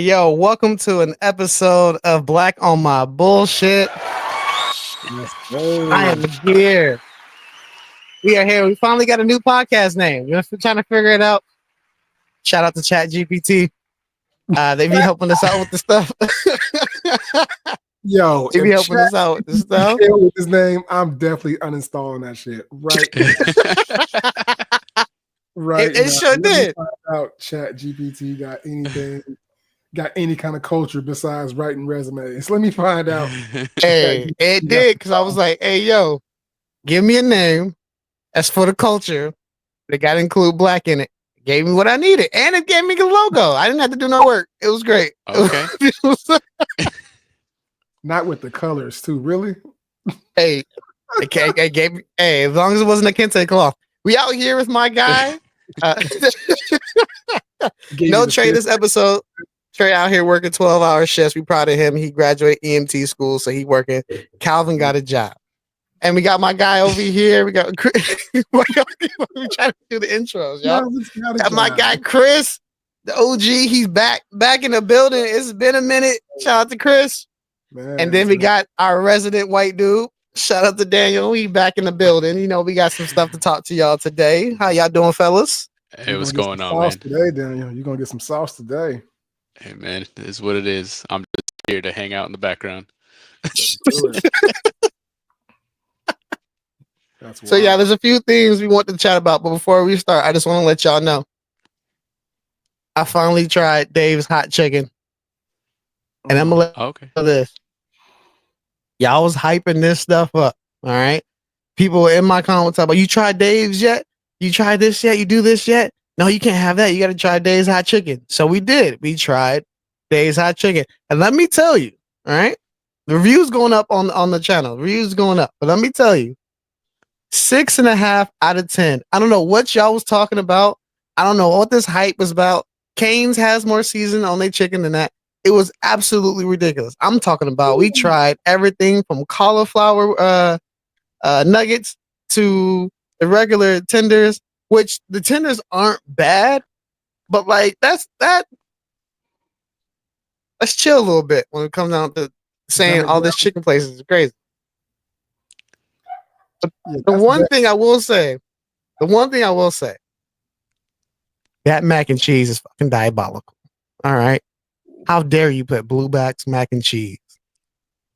Yo, welcome to an episode of Black on My Bullshit. Yes, I am here. We are here. We finally got a new podcast name. We're trying to figure it out. Shout out to Chat GPT. They be helping us out with the stuff. Yo, They be if helping Chat us out with the stuff. with his name, I'm definitely uninstalling that shit right It now. sure Let me did. find out Chat GPT got any kind of culture besides writing resumes. Let me find out. Hey, it did because I was like, hey, yo, give me a name that's for the culture. They got to include black in it. Gave me what I needed, and it gave me the logo. I didn't have to do no work. It was great. Okay. Not with the colors too, really. Hey, it gave me, hey, as long as it wasn't a kente cloth. We out here with my guy. No Trey this episode. Trey out here working 12-hour shifts. We proud of him. He graduated EMT school, so he working. Calvin got a job. And we got my guy over here. We got we trying to do the intros, y'all. Got my guy Chris, the OG. He's back in the building. It's been a minute. Shout out to Chris. Man, and then we got our resident white dude. Shout out to Daniel. He back in the building. You know, we got some stuff to talk to y'all today. How y'all doing, fellas? Hey, what's going on, sauce man? Today, Daniel. You're gonna get some sauce today. Hey, man, it is what it is. I'm just here to hang out in the background. So yeah, there's a few things we want to chat about, but before we start, I just want to let y'all know I finally tried Dave's hot chicken, and I'm gonna let this. Y'all was hyping this stuff up, all right? People in my comments talk about, you tried Dave's yet? You tried this yet? You do this yet? No, you can't have that. You got to try Dave's hot chicken. So we did. We tried Dave's hot chicken, and let me tell you, all right? The reviews going up on the channel. Reviews going up, but let me tell you. 6.5 out of 10. I don't know what y'all was talking about. I don't know what this hype was about. Cane's has more seasoning on their chicken than that. It was absolutely ridiculous. I'm talking about we tried everything from cauliflower nuggets to the regular tenders, which the tenders aren't bad, but like let's chill a little bit when it comes down to saying all this chicken places is crazy. The one thing I will say, that mac and cheese is fucking diabolical. All right. How dare you put Blueback's mac and cheese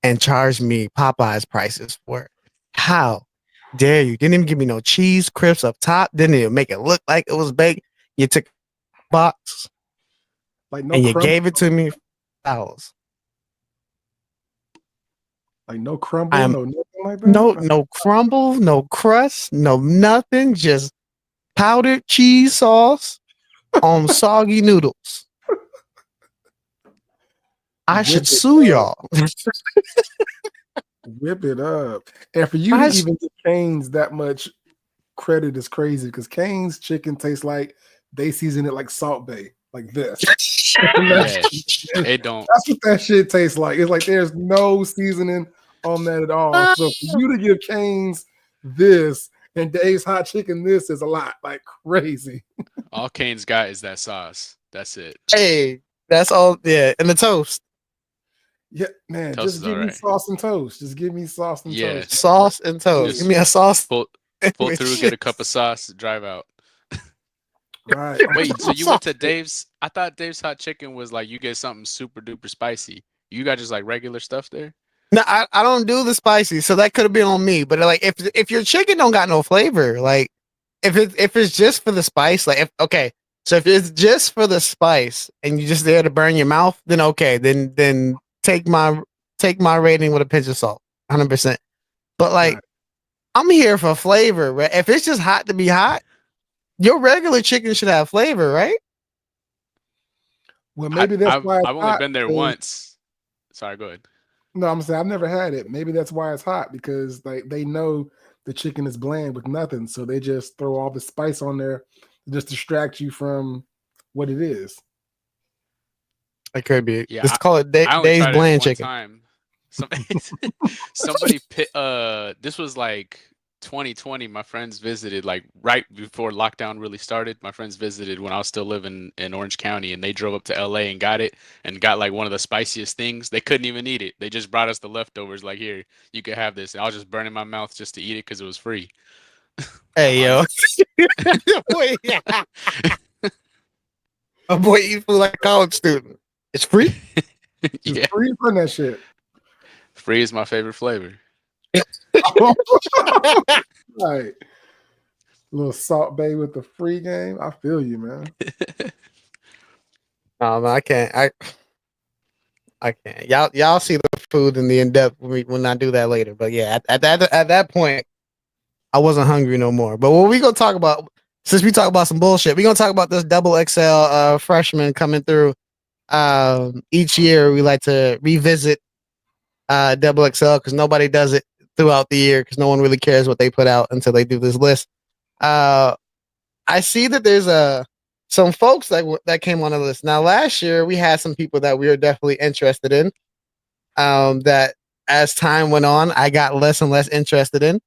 and charge me Popeye's prices for it? How dare you? Didn't even give me no cheese crisps up top. Didn't even make it look like it was baked. You took a box and you gave it to me for $1. Like no crumble, no nothing like that? No crumble, no crust, no nothing. Just powdered cheese sauce on soggy noodles. I should sue y'all. Whip it up. And for you to even give Cane's that much credit is crazy because Cane's chicken tastes like they season it like Salt Bae, like this. It don't. That's what that shit tastes like. It's like there's no seasoning on that at all. So for you to give Cane's this and Dave's hot chicken this is a lot, like crazy. All Cane's got is that sauce. That's it. Hey, that's all. Yeah, and the toast. Yeah, man, Toast just give me sauce and toast. Just give me sauce and toast. Sauce and toast. Just give me a sauce. Pull through, get a cup of sauce, drive out. Right. Wait, so you went to Dave's? I thought Dave's hot chicken was like you get something super duper spicy. You got just like regular stuff there? No, I don't do the spicy, so that could have been on me. But like, if your chicken don't got no flavor, like if it's just for the spice, like so if it's just for the spice and you're just there to burn your mouth, then okay, then take my rating with a pinch of salt, 100%. But like, I'm here for flavor. Right? If it's just hot to be hot, your regular chicken should have flavor, right? Well, maybe that's why I've only been there once. Sorry, go ahead. No, I'm saying I've never had it. Maybe that's why it's hot because like they know the chicken is bland with nothing, so they just throw all the spice on there to just distract you from what it is. It could be. Yeah, just call it Dave's bland chicken. Somebody this was like 2020, my friends visited like right before lockdown really started. My friends visited when I was still living in Orange County, and they drove up to LA and got like one of the spiciest things. They couldn't even eat it. They just brought us the leftovers. Like, here, you can have this. And I was just burning my mouth just to eat it because it was free. Hey yo, boy, yeah. A boy eat food like a college student. It's free. It's free for that shit. Free is my favorite flavor. Right. Little Salt Bay with the free game. I feel you, man. No, I can't. I can't. Y'all see the food in the in depth when I do that later. But yeah, at that point, I wasn't hungry no more. But what we gonna talk about? Since we talk about some bullshit, we gonna talk about this XXL freshman coming through. Each year we like to revisit XXL because nobody does it throughout the year because no one really cares what they put out until they do this list. I see that there's some folks that came on the list. Now last year we had some people that we were definitely interested in. That as time went on, I got less and less interested in.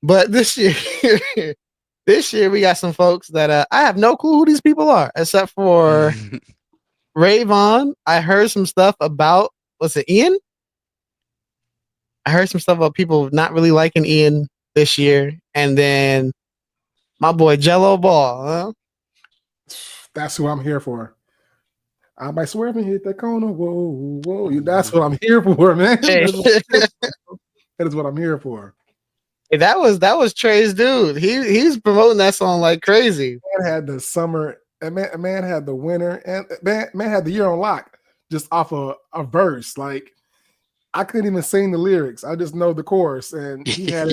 But this year, we got some folks that I have no clue who these people are, except for Rayvon. I heard some stuff about what's it, Ian? I heard some stuff about people not really liking Ian this year, and then my boy Jello Ball. Huh? That's who I'm here for. I might swear if I hit that corner. Whoa, whoa. That's what I'm here for, man. Hey. That is what I'm here for. Hey, that was Trey's dude. He's promoting that song like crazy. Man had the summer, and man had the winter, and man had the year on lock just off a verse. Like I couldn't even sing the lyrics. I just know the chorus, and he had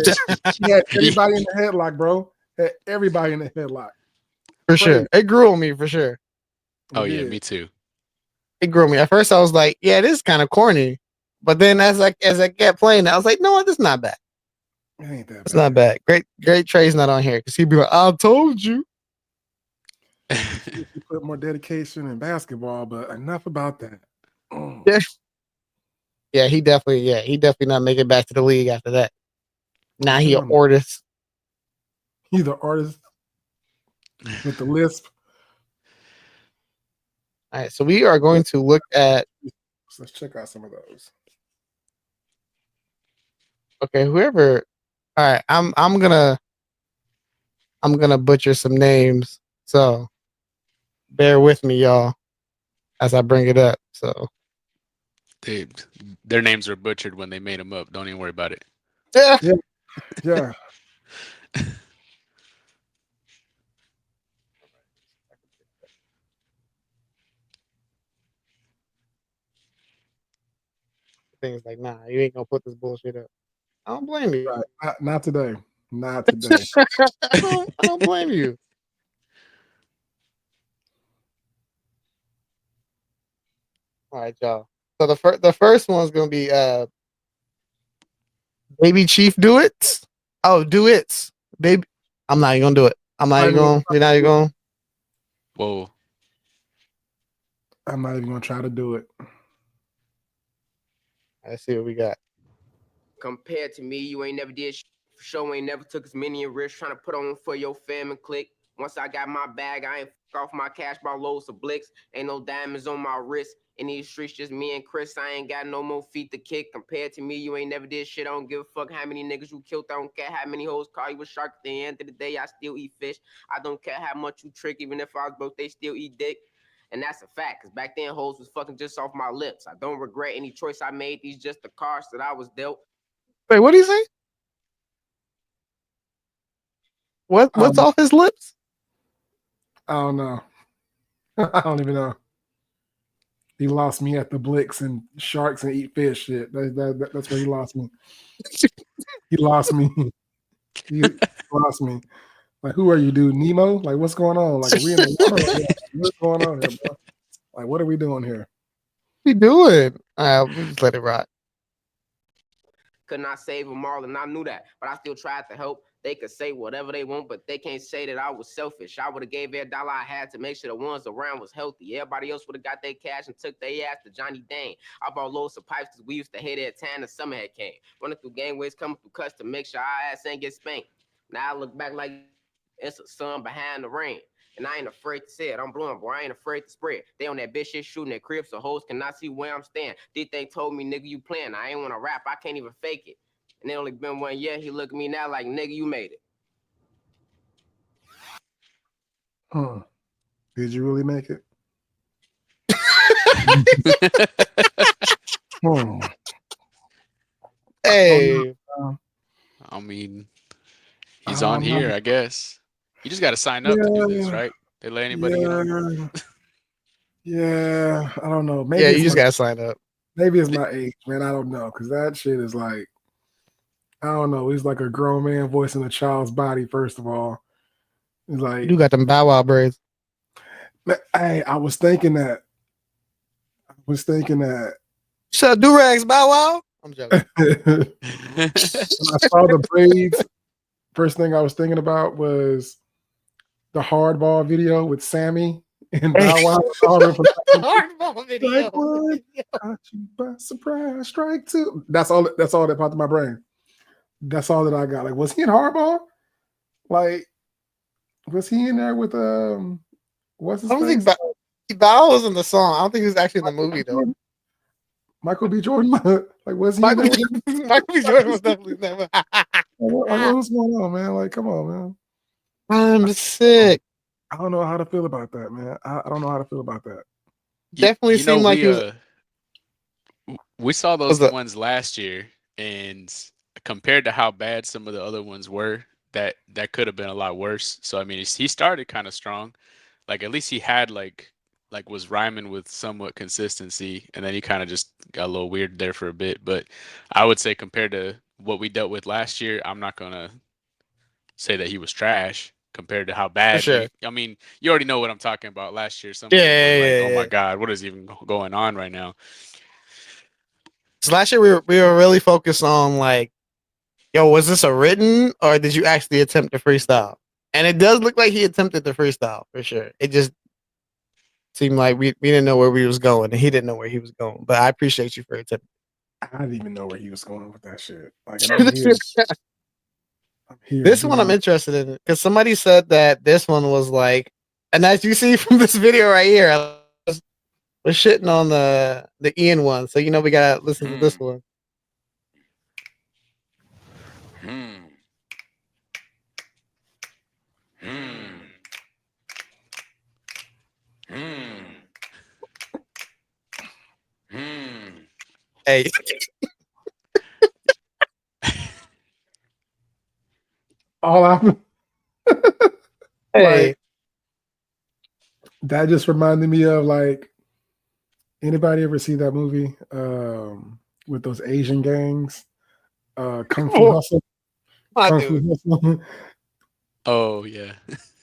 everybody in the headlock, bro. Had everybody in the headlock. For sure. It grew on me for sure. Oh yeah, me too. It grew on me. At first I was like, yeah, it is kind of corny. But then as I kept playing, I was like, no, this is not bad. It ain't that bad. It's not bad. Great Trey's not on here because he'd be like, I told you. You put more dedication in basketball, but enough about that. Yeah, he definitely not make it back to the league after that. Now he an artist. He's the artist with the lisp. All right, so we are going to look at. Let's check out some of those. Okay, whoever. All right, I'm gonna butcher some names, so bear with me, y'all, as I bring it up. So their names were butchered when they made them up. Don't even worry about it. Yeah. Things like, nah, you ain't gonna put this bullshit up. I don't blame you. Right. Not today. Not today. I don't blame you. All right, y'all. So the first one's gonna be Baby Chief Do It. Oh, Do It. Baby. I'm not even gonna do it. You're not even going. Whoa. I'm not even gonna try to do it. Let's see what we got. Compared to me, you ain't never did for sure, ain't never took as many risks trying to put on for your fam and click. Once I got my bag, I ain't off my cash by loads of blicks. Ain't no diamonds on my wrist. In these streets, just me and Chris. I ain't got no more feet to kick. Compared to me, you ain't never did shit. I don't give a fuck how many niggas you killed. I don't care how many hoes call you a shark. At the end of the day, I still eat fish. I don't care how much you trick. Even if I was broke, they still eat dick. And that's a fact, because back then, hoes was fucking just off my lips. I don't regret any choice I made. These just the cards that I was dealt. Wait, what do you say? What's off his lips? I don't know. I don't even know. He lost me at the Blicks and Sharks and Eat Fish shit. That's where he lost me. He lost me. He lost me. Like, who are you, dude? Nemo? Like, what's going on? Like, we in the water? What's going on here, bro? Like, what are we doing here? What are we doing? All right, we'll just let it rock. Could not save them all, and I knew that, but I still tried to help. They could say whatever they want, but they can't say that I was selfish. I would have gave every dollar I had to make sure the ones around was healthy. Everybody else would have got their cash and took their ass to Johnny Dane. I bought loads of pipes because we used to hit at town and summer had came. Running through gangways, coming through cuts to make sure our ass ain't get spanked. Now I look back like it's a sun behind the rain. And I ain't afraid to say it. I'm blowing, boy. I ain't afraid to spread. They on that bitch shit shooting at cribs, so hoes cannot see where I'm staying. They told me, nigga, you playing. I ain't want to rap. I can't even fake it. And it only been 1 year. He look at me now like, nigga, you made it. Did you really make it? Hey. I mean, he's on here, I guess. You just got to sign up to do this, right? They let anybody get on. Yeah, I don't know. Maybe you just got to sign up. Maybe it's my age, man. I don't know. Because that shit is like, I don't know. He's like a grown man voice in a child's body, first of all. It's like, you got them Bow Wow braids. Hey, I was thinking that. So do-rags, Bow Wow? I'm joking. When I saw the braids, first thing I was thinking about was the Hardball video with Sammy and Bow Wow. Hardball video. Like, what? Caught you by surprise, strike two. That's all that popped in my brain. That's all that I got. Like, was he in Hardball? Like, was he in there with what's his name? I don't think Bow was in the song. I don't think he was actually in the movie though. Michael B. Jordan, like, was he? Michael B. Jordan was definitely there. What's going on, man? Like, come on, man. I'm sick. I don't know how to feel about that, man. I don't know how to feel about that. Definitely seemed like we saw those ones last year, and compared to how bad some of the other ones were, that could have been a lot worse. So I mean, he started kind of strong. Like at least he had like was rhyming with somewhat consistency, and then he kind of just got a little weird there for a bit. But I would say compared to what we dealt with last year, I'm not gonna say that he was trash compared to how bad. Sure. I mean, you already know what I'm talking about. Last year, some oh my god, what is even going on right now? So last year we were really focused on like, yo, was this a written or did you actually attempt to freestyle? And it does look like he attempted to freestyle for sure. It just seemed like we didn't know where we was going, and he didn't know where he was going. But I appreciate you for attempting. I didn't even know where he was going with that shit. Like, this one I'm interested in because somebody said that this one was like, and as you see from this video right here, we're shitting on the Ian one, so you know we gotta listen to this one. Hey. All I hey. Like, that just reminded me of like, anybody ever see that movie with those Asian gangs? Kung Fu Hustle. Kung Fu Hustle. Oh yeah.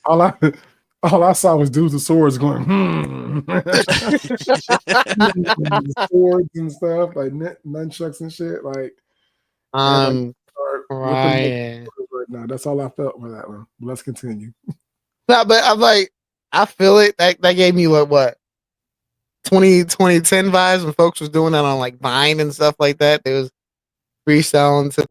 All I saw was dudes with swords going, swords and stuff, like nunchucks and shit. Like, crying. Right now. That's all I felt for that one. Let's continue. No, but I'm like, I feel it. That gave me what 2010 vibes when folks was doing that on like Vine and stuff like that. They was freestyling to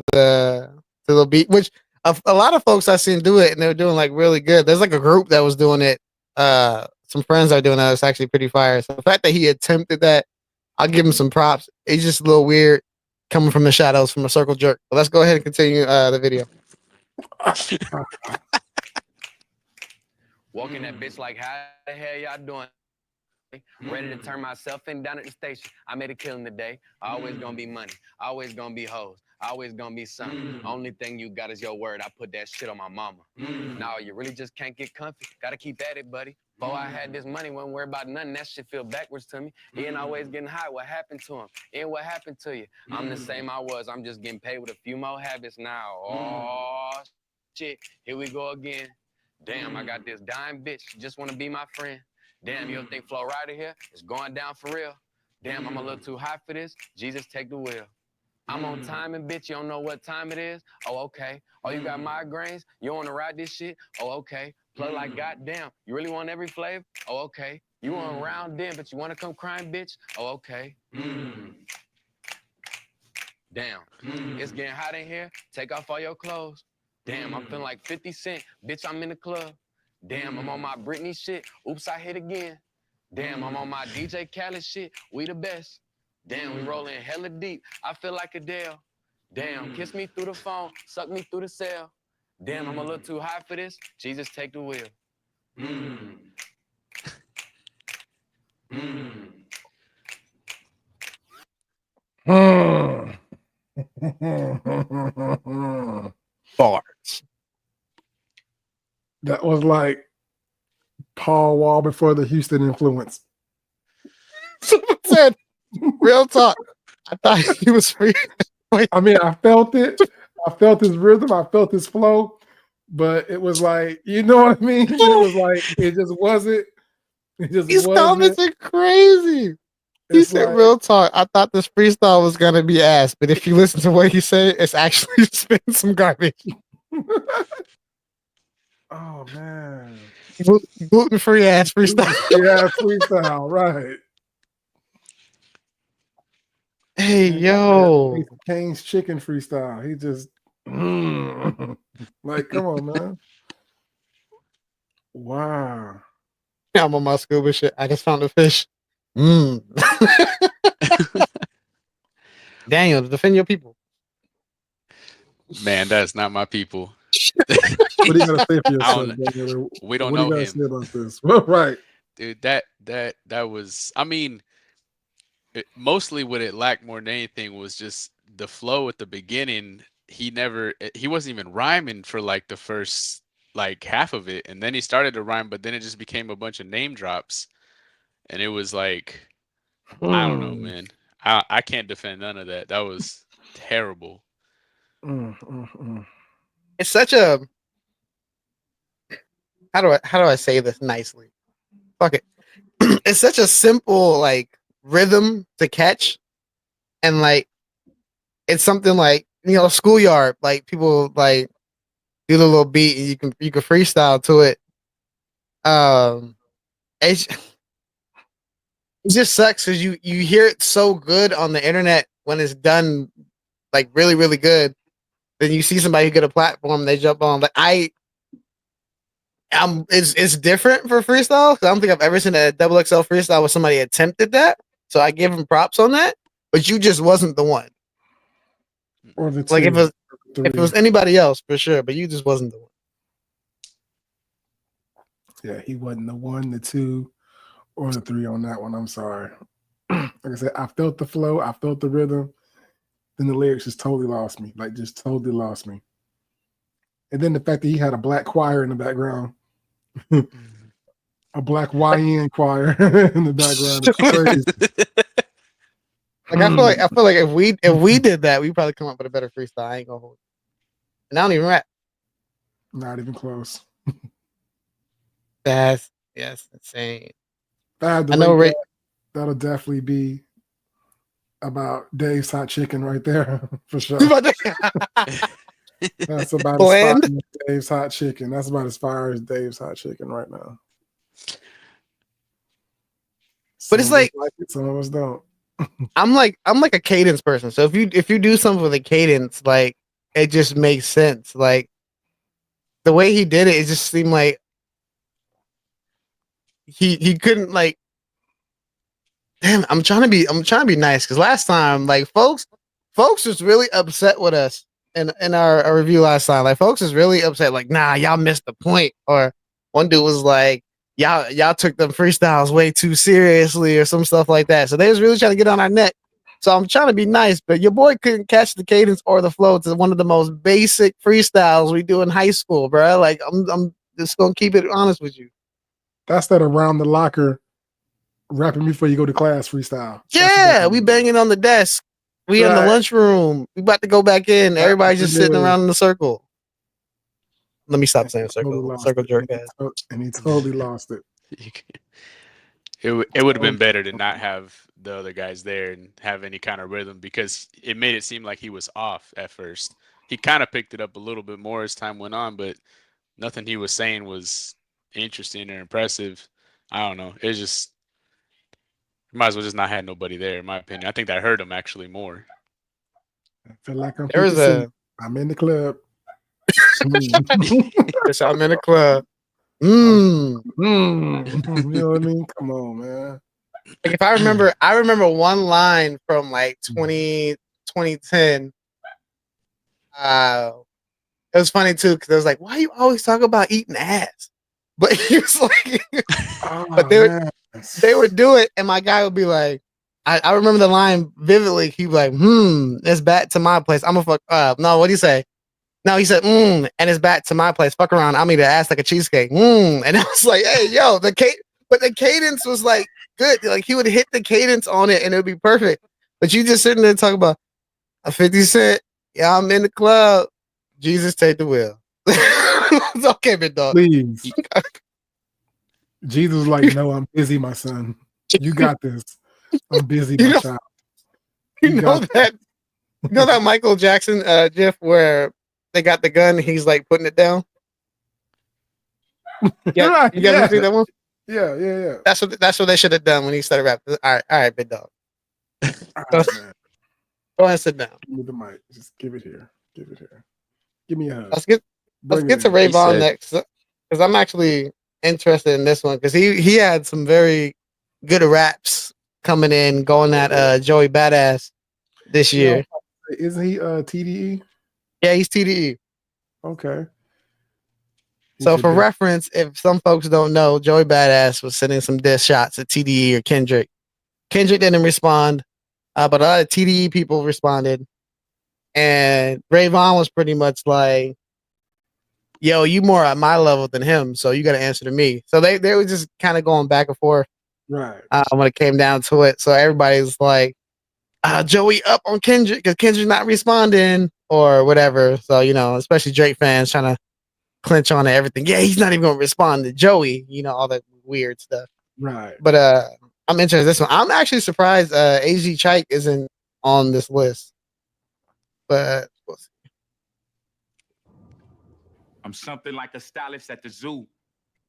the beat, which a lot of folks I seen do it, and they were doing like really good. There's like a group that was doing it. Some friends are doing that. It's actually pretty fire. So the fact that he attempted that, I'll give him some props. It's just a little weird coming from the shadows from a circle jerk. But let's go ahead and continue the video. Walking that bitch like, how the hell y'all doing? Ready to turn myself in down at the station. I made a killing today. Always gonna be money. Always gonna be hoes. Always gonna be something. Only thing you got is your word. I put that shit on my mama. No, you really just can't get comfy. Gotta keep at it, buddy. Before I had this money, wasn't worried about nothing. That shit feel backwards to me. Ian always getting high. What happened to him? Ian, what happened to you? I'm the same I was. I'm just getting paid with a few more habits now. Oh, shit. Here we go again. Damn, I got this dime bitch. She just want to be my friend. Damn, you don't think Flo Rida here is going down for real? Damn, I'm a little too hot for this. Jesus, take the wheel. I'm on timing, bitch. You don't know what time it is? Oh, okay. Oh, you got migraines? You want to ride this shit? Oh, okay. Play like goddamn. You really want every flavor? Oh, okay. You want round in, but you want to come crying, bitch? Oh, okay. Damn. It's getting hot in here. Take off all your clothes. Damn, I'm feeling like 50 Cent. Bitch, I'm in the club. Damn, I'm on my Britney shit. Oops, I hit again. Damn, I'm on my DJ Khaled shit. We the best. Damn, we rolling hella deep. I feel like Adele. Damn, kiss me through the phone. Suck me through the cell. Damn, I'm a little too high for this. Jesus, take the wheel. Bars. That was like Paul Wall before the Houston influence. Someone said, real talk. I thought he was free. I mean, I felt it. I felt his rhythm. I felt his flow. But it was like, you know what I mean? It was like, it just wasn't. It just These wasn't. comments are crazy. He said, like, real talk. I thought this freestyle was going to be ass, but if you listen to what he said, it's actually spitting some garbage. Oh, man. Gluten-free ass freestyle. Yeah, freestyle, right. Hey, yo. Kane's chicken freestyle. He just, like, come on, man. Wow. I'm on my scuba shit. I just found a fish. Daniel, defend your people. Man, that's not my people. What do you gotta say for yourself, Daniel? We don't know what do you him. gotta say about this? Right. Dude, that was, I mean, mostly what it lacked more than anything was just the flow at the beginning. He wasn't even rhyming for like the first like half of it, and then he started to rhyme, but then it just became a bunch of name drops, and it was like, I don't know, man. I can't defend none of that. That was terrible. It's such a, how do I say this nicely? Fuck it. It's such a simple like rhythm to catch, and like it's something like, you know, schoolyard, like people like do the little beat and you can freestyle to it. It just sucks because you hear it so good on the internet when it's done like really, really good. Then you see somebody who get a platform, they jump on. Like it's different for freestyle because I don't think I've ever seen a XXL freestyle where somebody attempted that. So I give him props on that. But you just wasn't the one. Or the like two, if it was anybody else for sure, but you just wasn't the one. Yeah, he wasn't the 1, the 2, or the 3 on that one. I'm sorry. Like I said, I felt the flow, I felt the rhythm. Then the lyrics just totally lost me. Like, just totally lost me. And then the fact that he had a black choir in the background, a black YN choir in the background, is crazy. Like I feel like if we did that, we'd probably come up with a better freestyle. I ain't gonna hold it. And I don't even rap. Not even close. That's insane. I know, Ray. That'll definitely be about Dave's Hot Chicken right there for sure. That's about as far as Dave's Hot Chicken. That's about as far as Dave's Hot Chicken right now. But it's like some of us don't. I'm like a cadence person. So if you do something with a cadence, like it just makes sense. Like the way he did it just seemed like he couldn't like. Damn, I'm trying to be nice because last time, like folks was really upset with us in our review last time. Like folks is really upset, like, nah, y'all missed the point. Or one dude was like, y'all took them freestyles way too seriously or some stuff like that. So they was really trying to get on our neck. So I'm trying to be nice, but your boy couldn't catch the cadence or the flow to one of the most basic freestyles we do in high school, bro. Like I'm just gonna keep it honest with you. That's that around the locker rapping before you go to class freestyle. Yeah, we banging on the desk. We in the lunchroom. We about to go back in. Everybody's just sitting around in the circle. Let me stop saying circle. Circle jerk ass. And he totally lost it. It would have been better to not have the other guys there and have any kind of rhythm because it made it seem like he was off at first. He kind of picked it up a little bit more as time went on, but nothing he was saying was interesting or impressive. I don't know. It's just might as well just not had nobody there, in my opinion. I think that hurt him actually more. I feel like I'm in the club. Yes, I'm in a club. You know what I mean? Come on, man. Like if I remember one line from like 2010. It was funny too because I was like, "Why you always talk about eating ass?" But he was like, but they would do it, and my guy would be like, I remember the line vividly. He'd be like, it's back to my place. I'm a fuck. No, what do you say? No, he said, and it's back to my place. Fuck around. I'm eating ass like a cheesecake. And I was like, hey, yo, but the cadence was like good. Like he would hit the cadence on it, and it would be perfect. But you just sitting there talking about a 50 Cent. Yeah, I'm in the club. Jesus, take the wheel. It's okay, big dog. Please. Jesus was like, no, I'm busy, my son. You got this. I'm busy, my child. You know that Michael Jackson gif where they got the gun and he's like putting it down? Yeah, you guys see that one? Yeah. That's what they should have done when he started rapping. All right, big dog. Go ahead and sit down. Give me the mic. Just give it here. Give me a hug. Let's get to Ray Vaughn next, because I'm actually interested in this one because he had some very good raps coming in, going at Joey Badass this year. Isn't he TDE? Yeah, he's TDE. Okay. So for reference, if some folks don't know, Joey Badass was sending some diss shots at TDE or Kendrick. Kendrick didn't respond, but a lot of TDE people responded. And Ray Vaughn was pretty much like, yo, you more at my level than him, so you got to answer to me. So they were just kind of going back and forth. Right. When it came down to it. So everybody's like, Joey up on Kendrick because Kendrick's not responding or whatever. So, especially Drake fans trying to clinch on everything. Yeah, he's not even going to respond to Joey, all that weird stuff. Right. But I'm interested in this one. I'm actually surprised AZ Chike isn't on this list. But we'll see. I'm something like a stylist at the zoo.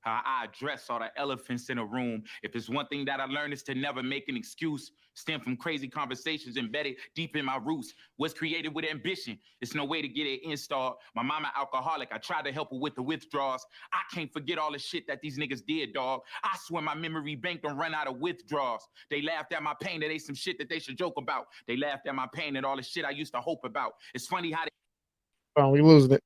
How I address all the elephants in a room. If it's one thing that I learned is to never make an excuse. Stem from crazy conversations embedded deep in my roots. Was created with ambition. It's no way to get it installed. My mama alcoholic. I tried to help her with the withdrawals. I can't forget all the shit that these niggas did, dog. I swear my memory bank done run out of withdrawals. They laughed at my pain that they some shit that they should joke about. They laughed at my pain and all the shit I used to hope about. It's funny how we losing it.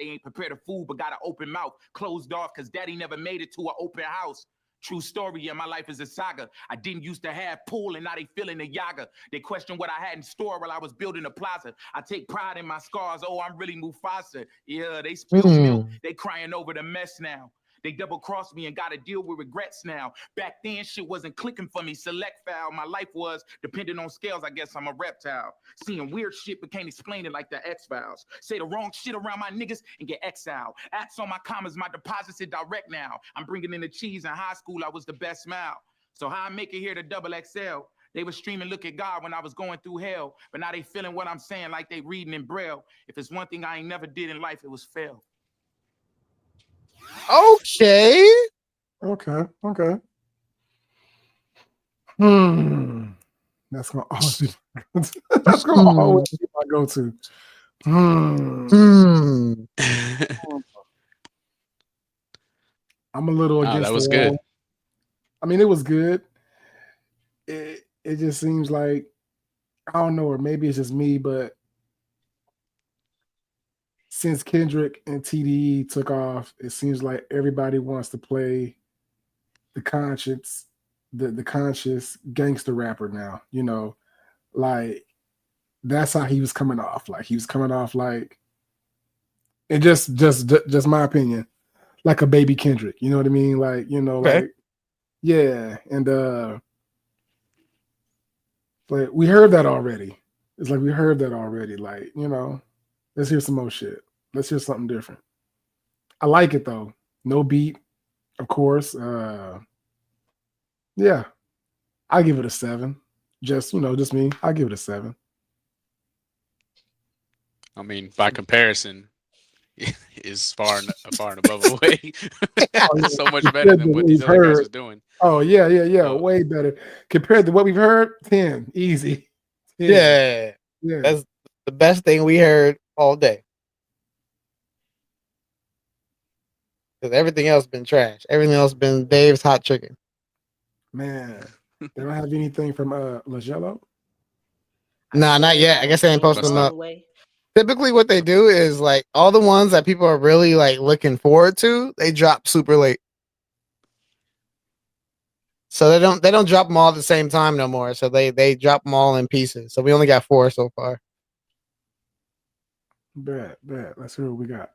They ain't prepared a food, but got an open mouth, closed off, because daddy never made it to an open house. True story, yeah, my life is a saga. I didn't used to have pool, and now they feeling the yaga. They question what I had in store while I was building a plaza. I take pride in my scars. Oh, I'm really Mufasa. Yeah, they spilled milk. They crying over the mess now. They double-crossed me and got to deal with regrets now. Back then, shit wasn't clicking for me. Select foul. My life was depending on scales. I guess I'm a reptile. Seeing weird shit but can't explain it like the X-Files. Say the wrong shit around my niggas and get exiled. Acts on my commas, my deposits are direct now. I'm bringing in the cheese. In high school, I was the best smile. So how I make it here to XXL? They were streaming Look at God when I was going through hell. But now they feeling what I'm saying like they reading in Braille. If it's one thing I ain't never did in life, it was fail. Okay. That's gonna always be my go-to. I'm a little against that was the wall. good. I mean, it was good. It just seems like, I don't know, or maybe it's just me, but since Kendrick and TDE took off, it seems like everybody wants to play the conscious gangster rapper now. Like that's how he was coming off. Like he was coming off like, and just my opinion, like a baby Kendrick. You know what I mean? Like okay. Like yeah, and like we heard that already. It's like we heard that already. Like let's hear some more shit. Let's hear something different. I like it though. No beat, of course. Yeah, I give it a 7. Just me. I give it a 7. I mean, by comparison, is far and above away. So much better than what these other guys are doing. Oh yeah, way better compared to what we've heard. 10, easy. 10. Yeah. That's the best thing we heard all day. Because everything else been trash. Everything else been Dave's hot chicken. Man, they don't have anything from Lagello? Nah, not yet. I guess they ain't posting them up. Typically, what they do is like all the ones that people are really like looking forward to, they drop super late. So they don't drop them all at the same time no more. So they drop them all in pieces. So we only got 4 so far. Bad. Let's hear what we got.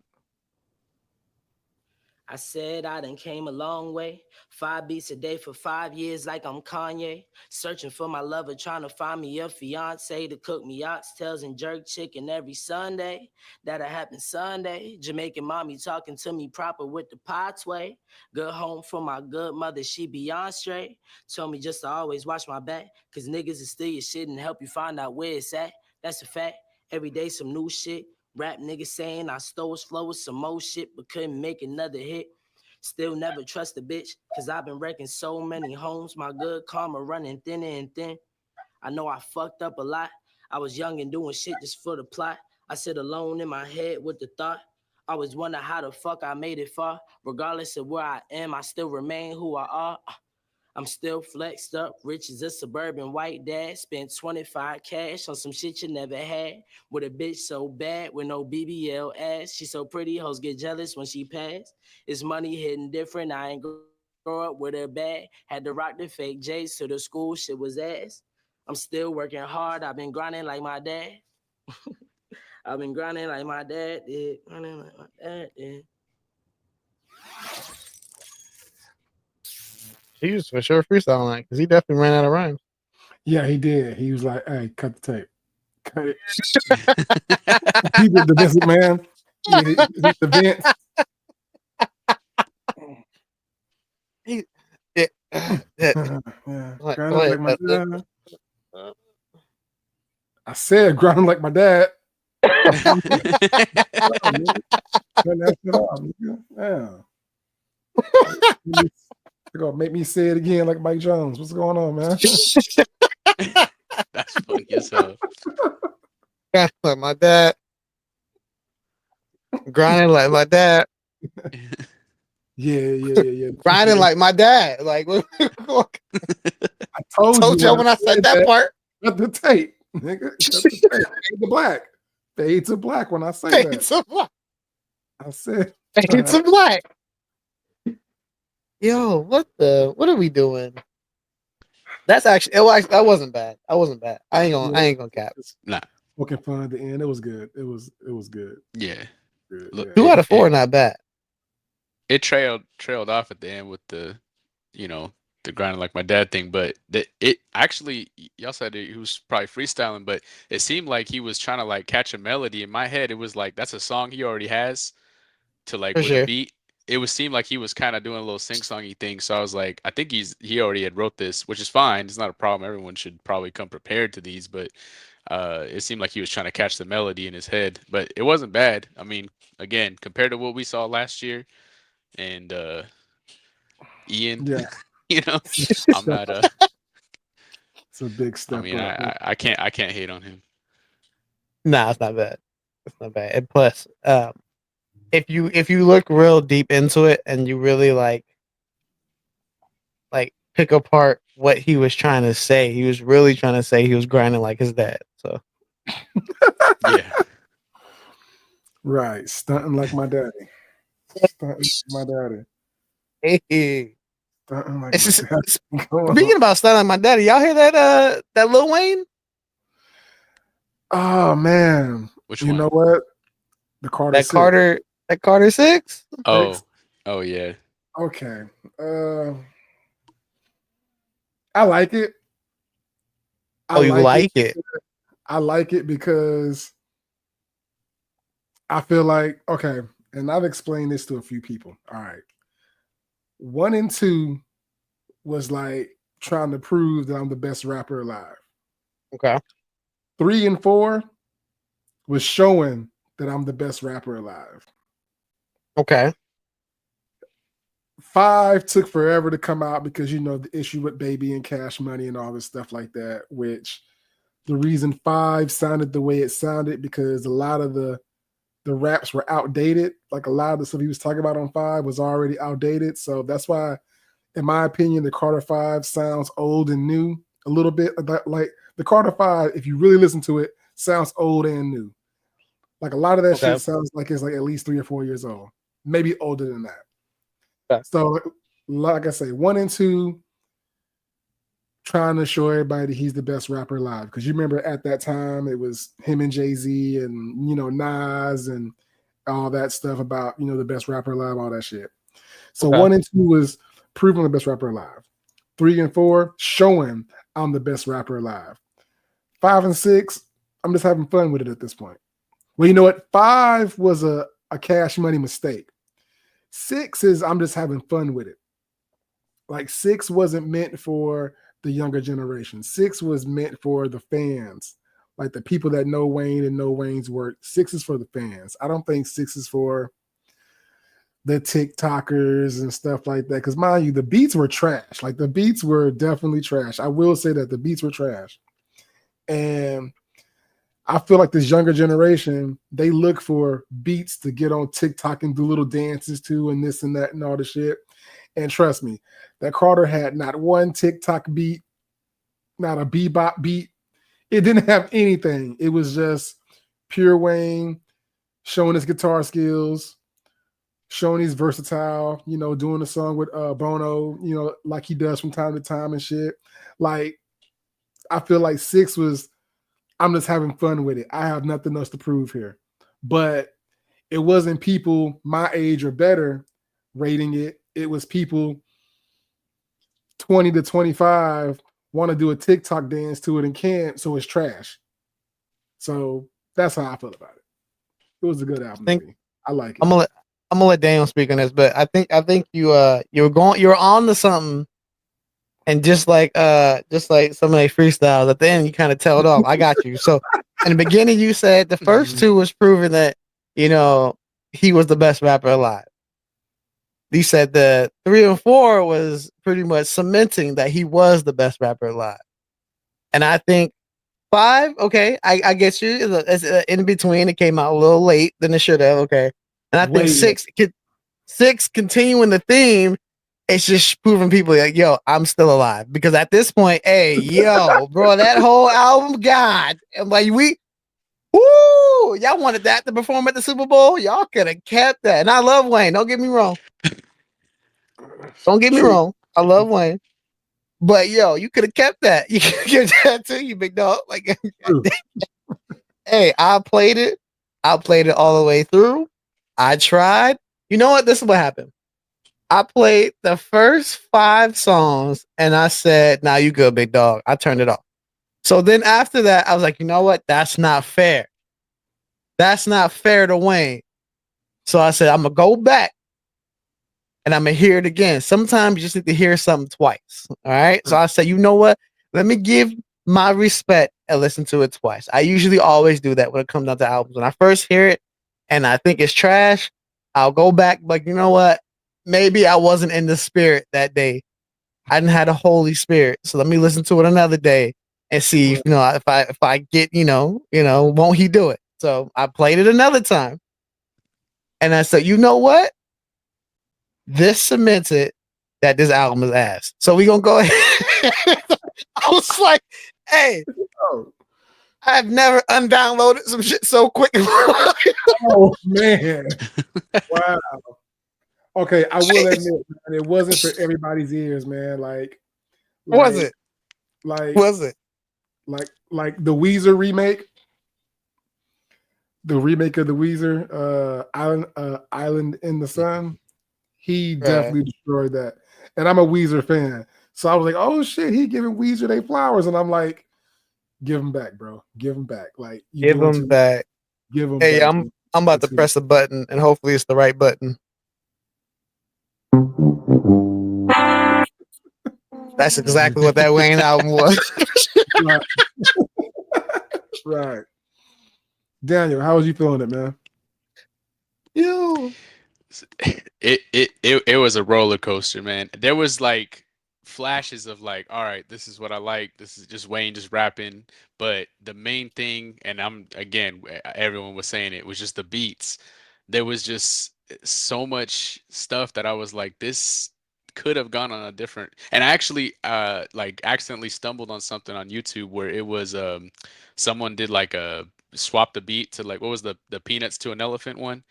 I said I done came a long way. 5 beats a day for 5 years like I'm Kanye. Searching for my lover, trying to find me a fiance to cook me oxtails and jerk chicken every Sunday. That'll happen Sunday. Jamaican mommy talking to me proper with the pathway. Good home for my good mother, she beyond straight. Told me just to always watch my back, cause niggas is steal your shit and help you find out where it's at. That's a fact. Every day some new shit. Rap niggas saying I stole his flow with some more shit, but couldn't make another hit. Still never trust a bitch, cause I've been wrecking so many homes. My good karma running thinner and thin. I know I fucked up a lot. I was young and doing shit just for the plot. I sit alone in my head with the thought. I always wonder how the fuck I made it far. Regardless of where I am, I still remain who I are. I'm still flexed up, rich as a suburban white dad. Spent 25 cash on some shit you never had. With a bitch so bad with no BBL ass. She so pretty, hoes get jealous when she pass. It's money hitting different, I ain't grow up with her bag. Had to rock the fake J's so the school shit was ass. I'm still working hard, I've been grinding like my dad. I've been grinding like my dad did. Grinding like my dad did. He was for sure freestyling that because he definitely ran out of rhymes. Yeah, he did. He was like, "Hey, cut the tape, cut it." He did the Vincent man. He did the Vince. I said, "Grind him like my dad." They're gonna make me say it again like Mike Jones. What's going on, man? That's funny as hell. Like my dad. Grinding like my dad. Yeah. Grinding like my dad. Like I told you when I said that part. Cut the tape, nigga. Cut the tape. Fade to black. Fade to black when I say Fade that. to black. I said fade to black. Yo, what are we doing? That's actually that wasn't bad. I wasn't bad. I ain't gonna cap. Nah. Looking fun at the end. It was good. It was good. Yeah. Good, Look, 2 out of 4 not bad. It trailed off at the end with the grinding like my dad thing, but it actually, y'all said he was probably freestyling, but it seemed like he was trying to like catch a melody. In my head, it was like that's a song he already has to like For with sure. a beat. It would seem like he was kind of doing a little sing-songy thing. So I was like, I think he already had wrote this, which is fine. It's not a problem. Everyone should probably come prepared to these, but it seemed like he was trying to catch the melody in his head. But it wasn't bad. I mean, again, compared to what we saw last year and Ian, Yeah. I'm not it's a big step. I mean, I can't hate on him. Nah, it's not bad. It's not bad. And plus, if you look real deep into it and you really like pick apart what he was trying to say, he was really trying to say he was grinding like his dad. So yeah. Right. Stunting like my daddy. Stunting like my daddy. Hey. Stunting like my daddy. Speaking about stunting like my daddy, y'all hear that Lil Wayne? Oh man. Which you one? know what? The Carter Carter 6? Oh yeah. Okay. I like it. You like it? I like it because I feel like, okay, and I've explained this to a few people. All right. 1 and 2 was like trying to prove that I'm the best rapper alive. Okay. 3 and 4 was showing that I'm the best rapper alive. Okay. 5 took forever to come out because, the issue with Baby and Cash Money and all this stuff like that, which the reason 5 sounded the way it sounded because a lot of the the raps were outdated. Like a lot of the stuff he was talking about on 5 was already outdated. So that's why, in my opinion, the Carter 5 sounds old and new a little bit. Like the Carter 5, if you really listen to it, sounds old and new. Like a lot of that shit sounds like it's like at least 3 or 4 years old, maybe older than that. Okay. So, like I say, 1 and 2, trying to show everybody that he's the best rapper alive. Because you remember at that time it was him and Jay-Z and Nas and all that stuff about the best rapper alive, all that shit. So 1 and 2 was proving the best rapper alive. 3 and 4 showing I'm the best rapper alive. 5 and 6, I'm just having fun with it at this point. Well, you know what? 5 was a Cash Money mistake. 6 is I'm just having fun with it. Like 6 wasn't meant for the younger generation. 6 was meant for the fans, like the people that know Wayne and know Wayne's work. 6 is for the fans. I don't think 6 is for the TikTokers and stuff like that. Because mind you, the beats were trash. Like the beats were definitely trash. I will say that the beats were trash. And I feel like this younger generation, they look for beats to get on TikTok and do little dances to and this and that and all the shit. And trust me, that Carter had not one TikTok beat, not a bebop beat. It didn't have anything. It was just pure Wayne showing his guitar skills, showing he's versatile, doing a song with Bono, like he does from time to time and shit. Like, I feel like 6 was, I'm just having fun with it. I have nothing else to prove here. But it wasn't people my age or better rating it. It was people 20 to 25 want to do a TikTok dance to it and can't, so it's trash. So that's how I feel about it. It was a good album. I like it. I'm gonna let Daniel speak on this, but I think you were on to something, and just like some of the freestyles at the end, you kind of tell it off. I got you. So in the beginning, you said the first 2 was proving that he was the best rapper alive. You said the 3 and 4 was pretty much cementing that he was the best rapper alive. And I think 5, okay, I get you. It's in between. It came out a little late than it should have, okay. And I think 6 continuing the theme, it's just proving people like, yo, I'm still alive. Because at this point, hey, yo, bro, that whole album, God, and like y'all wanted that to perform at the Super Bowl. Y'all could have kept that. And I love Wayne. Don't get me wrong. I love Wayne. But yo, you could have kept that. You could have kept that too, you big dog. Like, hey, I played it all the way through. I tried. You know what? This is what happened. I played the first 5 songs and I said, nah, you good, big dog. I turned it off. So then after that, I was like, you know what? That's not fair. That's not fair to Wayne. So I said, I'm going to go back and I'm going to hear it again. Sometimes you just need to hear something twice. All right. So I said, you know what? Let me give my respect and listen to it twice. I usually always do that when it comes down to albums. When I first hear it and I think it's trash, I'll go back. Like, you know what? Maybe I wasn't in the spirit that day. I didn't have the Holy Spirit. So let me listen to it another day and see if I get, won't he do it? So I played it another time. And I said, you know what? This cemented that this album is ass. So we gonna go ahead. I was like, hey, I've never undownloaded some shit so quick. Oh man. Wow. Okay, I will admit, man, it wasn't for everybody's ears, man. Was it like the Weezer remake? The remake of the Weezer Island in the Sun. He definitely destroyed that. And I'm a Weezer fan. So I was like, oh shit, he giving Weezer their flowers. And I'm like, give him back, bro. Give him back. Like, give him back. Give him back. I'm about to press a button and hopefully it's the right button. That's exactly what that Wayne album was. Right. Daniel, how was you feeling it, man? It was a roller coaster, man. There was like flashes of like, all right, this is what I like. This is just Wayne just rapping. But the main thing, and everyone was saying it, was just the beats. There was just so much stuff that I was like, this could have gone on a different. And I actually like accidentally stumbled on something on YouTube where it was someone did like a swap the beat to like, what was the Peanuts to an Elephant one?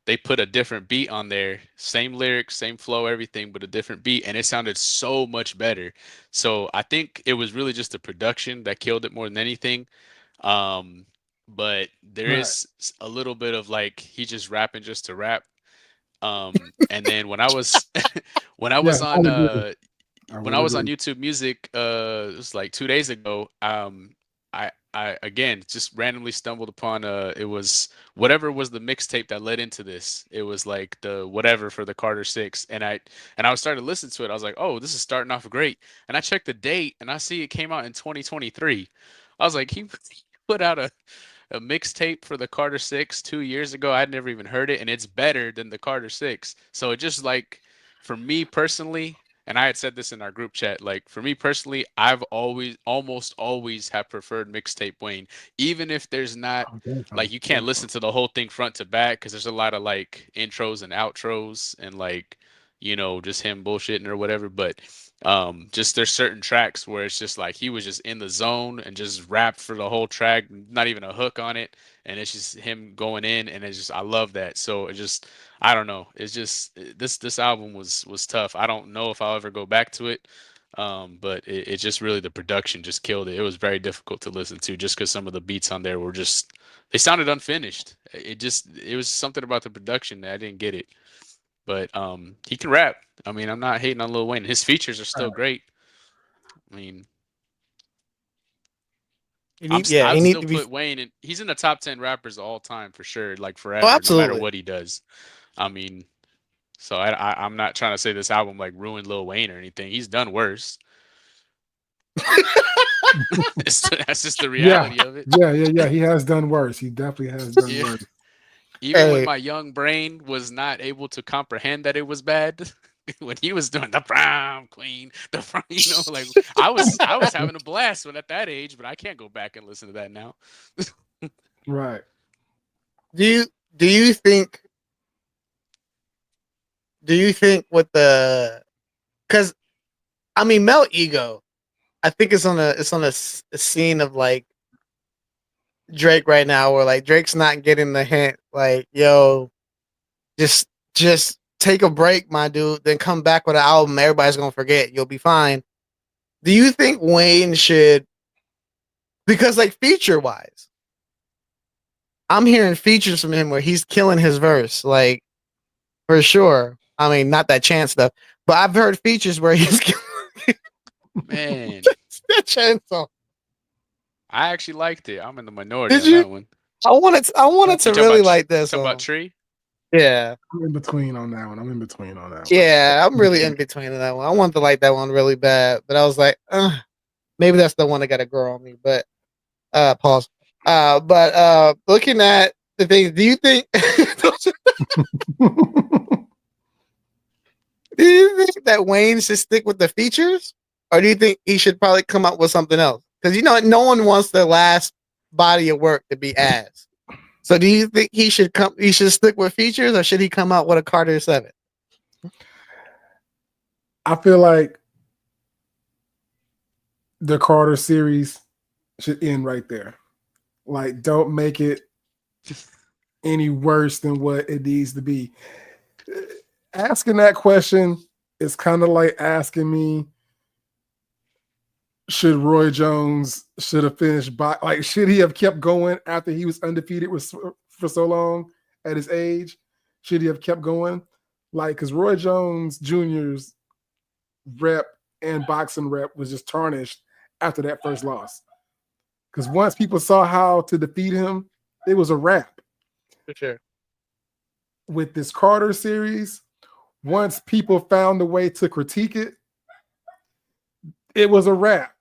They put a different beat on there, same lyrics, same flow, everything, but a different beat, and it sounded so much better. So I think it was really just the production that killed it more than anything. But there is a little bit of like he just rapping just to rap. And then when I was when I was on YouTube Music, it was like 2 days ago. I again just randomly stumbled upon it was whatever was the mixtape that led into this. It was like the whatever for the Carter 6, and I was starting to listen to it. I was like, oh, this is starting off great. And I checked the date, and I see it came out in 2023. I was like, he put out a mixtape for the Carter 6 2 years ago. I'd never even heard it, and it's better than the Carter 6. So it just like, for me personally, and I had said this in our group chat, like for me personally, I've almost always have preferred mixtape Wayne, even if there's not like you can't listen to the whole thing front to back because there's a lot of like intros and outros and like, you know, just him bullshitting or whatever. But just there's certain tracks where it's just like he was just in the zone and just rapped for the whole track, not even a hook on it, and it's just him going in, and it's just I love that. So it just I don't know. It's just this album was tough. I don't know if I'll ever go back to it. But it just really the production just killed it. It was very difficult to listen to just because some of the beats on there were just they sounded unfinished. It was something about the production that I didn't get it. But he can rap. I mean, I'm not hating on Lil Wayne. His features are still great. I mean, I'd still put Wayne in. He's in the top 10 rappers of all time for sure, like forever, no matter what he does. I mean, so I'm not trying to say this album like ruined Lil Wayne or anything. He's done worse. That's just the reality of it. Yeah. He has done worse. He definitely has done worse. Even when my young brain was not able to comprehend that it was bad, when he was doing the prom queen, like I was having a blast when at that age, but I can't go back and listen to that now. Right. Do you think with the, because I mean Mel Ego, I think it's on a scene of like Drake right now where like Drake's not getting the hint, like, yo, just take a break, my dude, then come back with an album everybody's gonna forget, you'll be fine. Do you think Wayne should, because like feature wise, I'm hearing features from him where he's killing his verse, like for sure. I mean, not that Chance stuff, but I've heard features where he's killing man that Chance song. I actually liked it. I'm in the minority on that one. I wanted to really like this. Talking about Tree? Yeah. I'm in between on that one. Yeah, I'm really in between on that one. I wanted to like that one really bad, but I was like, maybe that's the one that got to grow on me. But pause. But looking at the things, do you think do you think that Wayne should stick with the features, or do you think he should probably come up with something else? Because you know no one wants their last body of work to be ass. So do you think he should stick with features, or should he come out with a Carter 7? I feel like the Carter series should end right there. Like, don't make it any worse than what it needs to be. Asking that question is kind of like asking me, should Roy Jones should have finished by, like, should he have kept going after he was undefeated for so long at his age? Should he have kept going? Like, because Roy Jones Jr.'s rep and boxing rep was just tarnished after that first loss. Because once people saw how to defeat him, it was a wrap. For sure. With this Carter series, once people found a way to critique it, it was a wrap.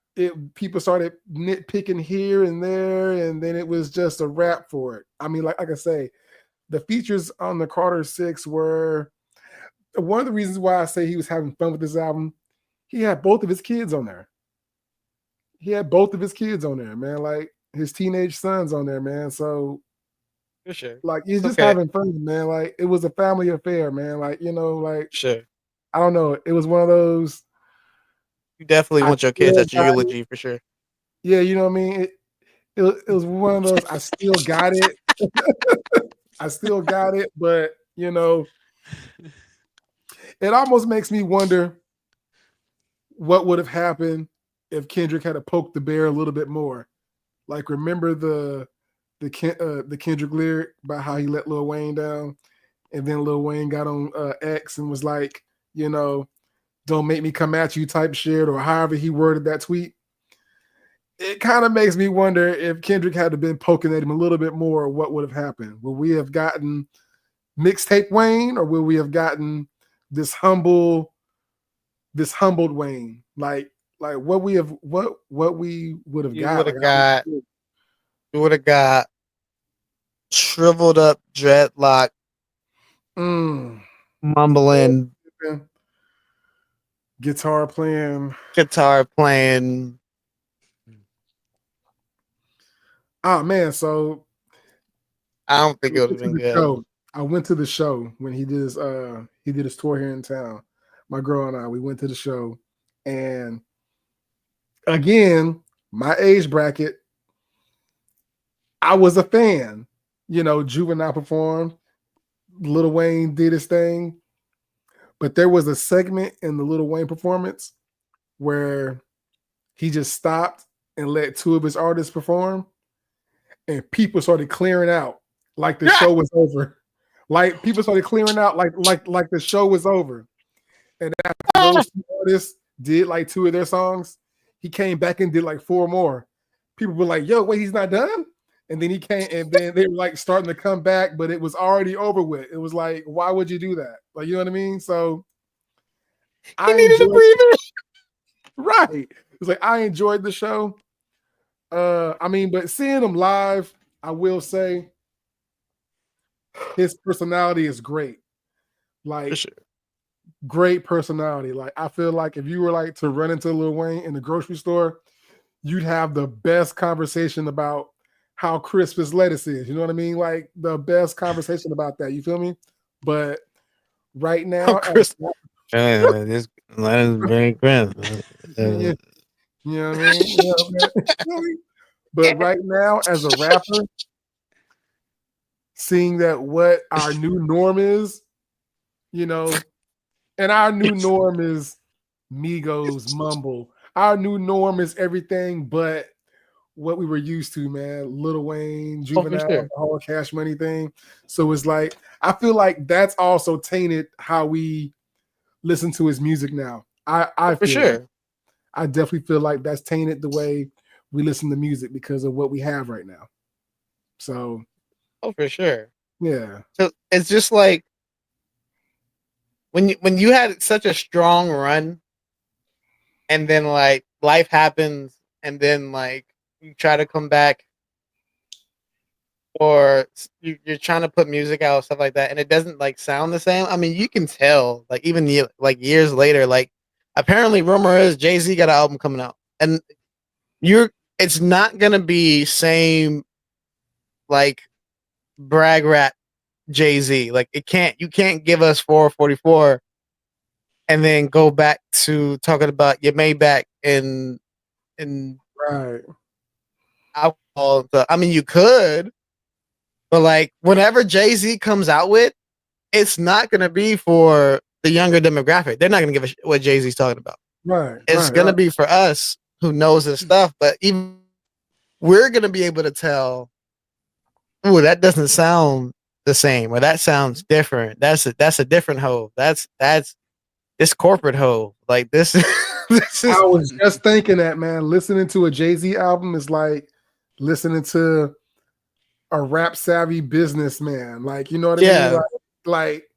People started nitpicking here and there, and then it was just a wrap for it. I mean, like I say, the features on the Carter 6 were one of the reasons why I say he was having fun with this album. he had both of his kids on there. Man. Like his teenage sons on there, man. So For sure. like he's just having fun, man. Like it was a family affair, man. Like, you know, like sure. I don't know. It was one of those. You definitely want your kids at your eulogy for sure. Yeah, you know what I mean? It was one of those, I still got it. I still got it, but you know, it almost makes me wonder what would have happened if Kendrick had to poke the bear a little bit more. Like, remember the Kendrick lyric about how he let Lil Wayne down, and then Lil Wayne got on X and was like, you know, don't make me come at you type shit, or however he worded that tweet. It kind of makes me wonder if Kendrick had been poking at him a little bit more, what would have happened? Would we have gotten mixtape Wayne, or will we have gotten this humbled Wayne? Like what we would have got. You would have got shriveled up dreadlock, mumbling, guitar playing. Oh man, so I don't think it would have been good. I went to the show when he did his tour here in town. My girl and I, we went to the show, and again, my age bracket, I was a fan. You know, Juvenile performed, Lil Wayne did his thing, but there was a segment in the Lil Wayne performance where he just stopped and let two of his artists perform, and people started clearing out like the show was over. Like people started clearing out like the show was over. And after those two artists did like two of their songs, he came back and did like four more. People were like, yo, wait, he's not done? And then he came, and then they were like starting to come back, but it was already over with. It was like, why would you do that? Like, you know what I mean? So I needed a breather. Right. It's like I enjoyed the show. I mean, but seeing him live, I will say his personality is great. Like, great personality. Like, I feel like if you were like to run into Lil Wayne in the grocery store, you'd have the best conversation about how crisp his lettuce is. You know what I mean? Like the best conversation about that. You feel me? But right now, this lettuce is very crisp. You know what I mean? You know, but right now, as a rapper, seeing that what our new norm is, you know, and our new norm is Migos, Mumble. Our new norm is everything but what we were used to, man. Lil Wayne, Juvenile, the whole Cash Money thing. So it's like, I feel like that's also tainted how we listen to his music now. I definitely feel like that's tainted the way we listen to music because of what we have right now. So, for sure. Yeah. So it's just like when you had such a strong run, and then like life happens, and then like you try to come back, or you're trying to put music out, stuff like that, and it doesn't like sound the same. I mean, you can tell, like even like years later, like apparently rumor is Jay-Z got an album coming out, and it's not gonna be same like brag rap Jay-Z. Like you can't give us 444 and then go back to talking about your Maybach and right alcohol. I mean, you could, but like whenever Jay-Z comes out with, it's not gonna be for the younger demographic. They're not gonna give a shit what Jay-Z's talking about. Right. It's gonna be for us who knows his stuff, but even we're gonna be able to tell, ooh, that doesn't sound the same, or that sounds different. That's a different hoe. That's this corporate hoe. Like this is I was just thinking that, man. Listening to a Jay-Z album is like listening to a rap savvy businessman. Like, you know what I mean? Like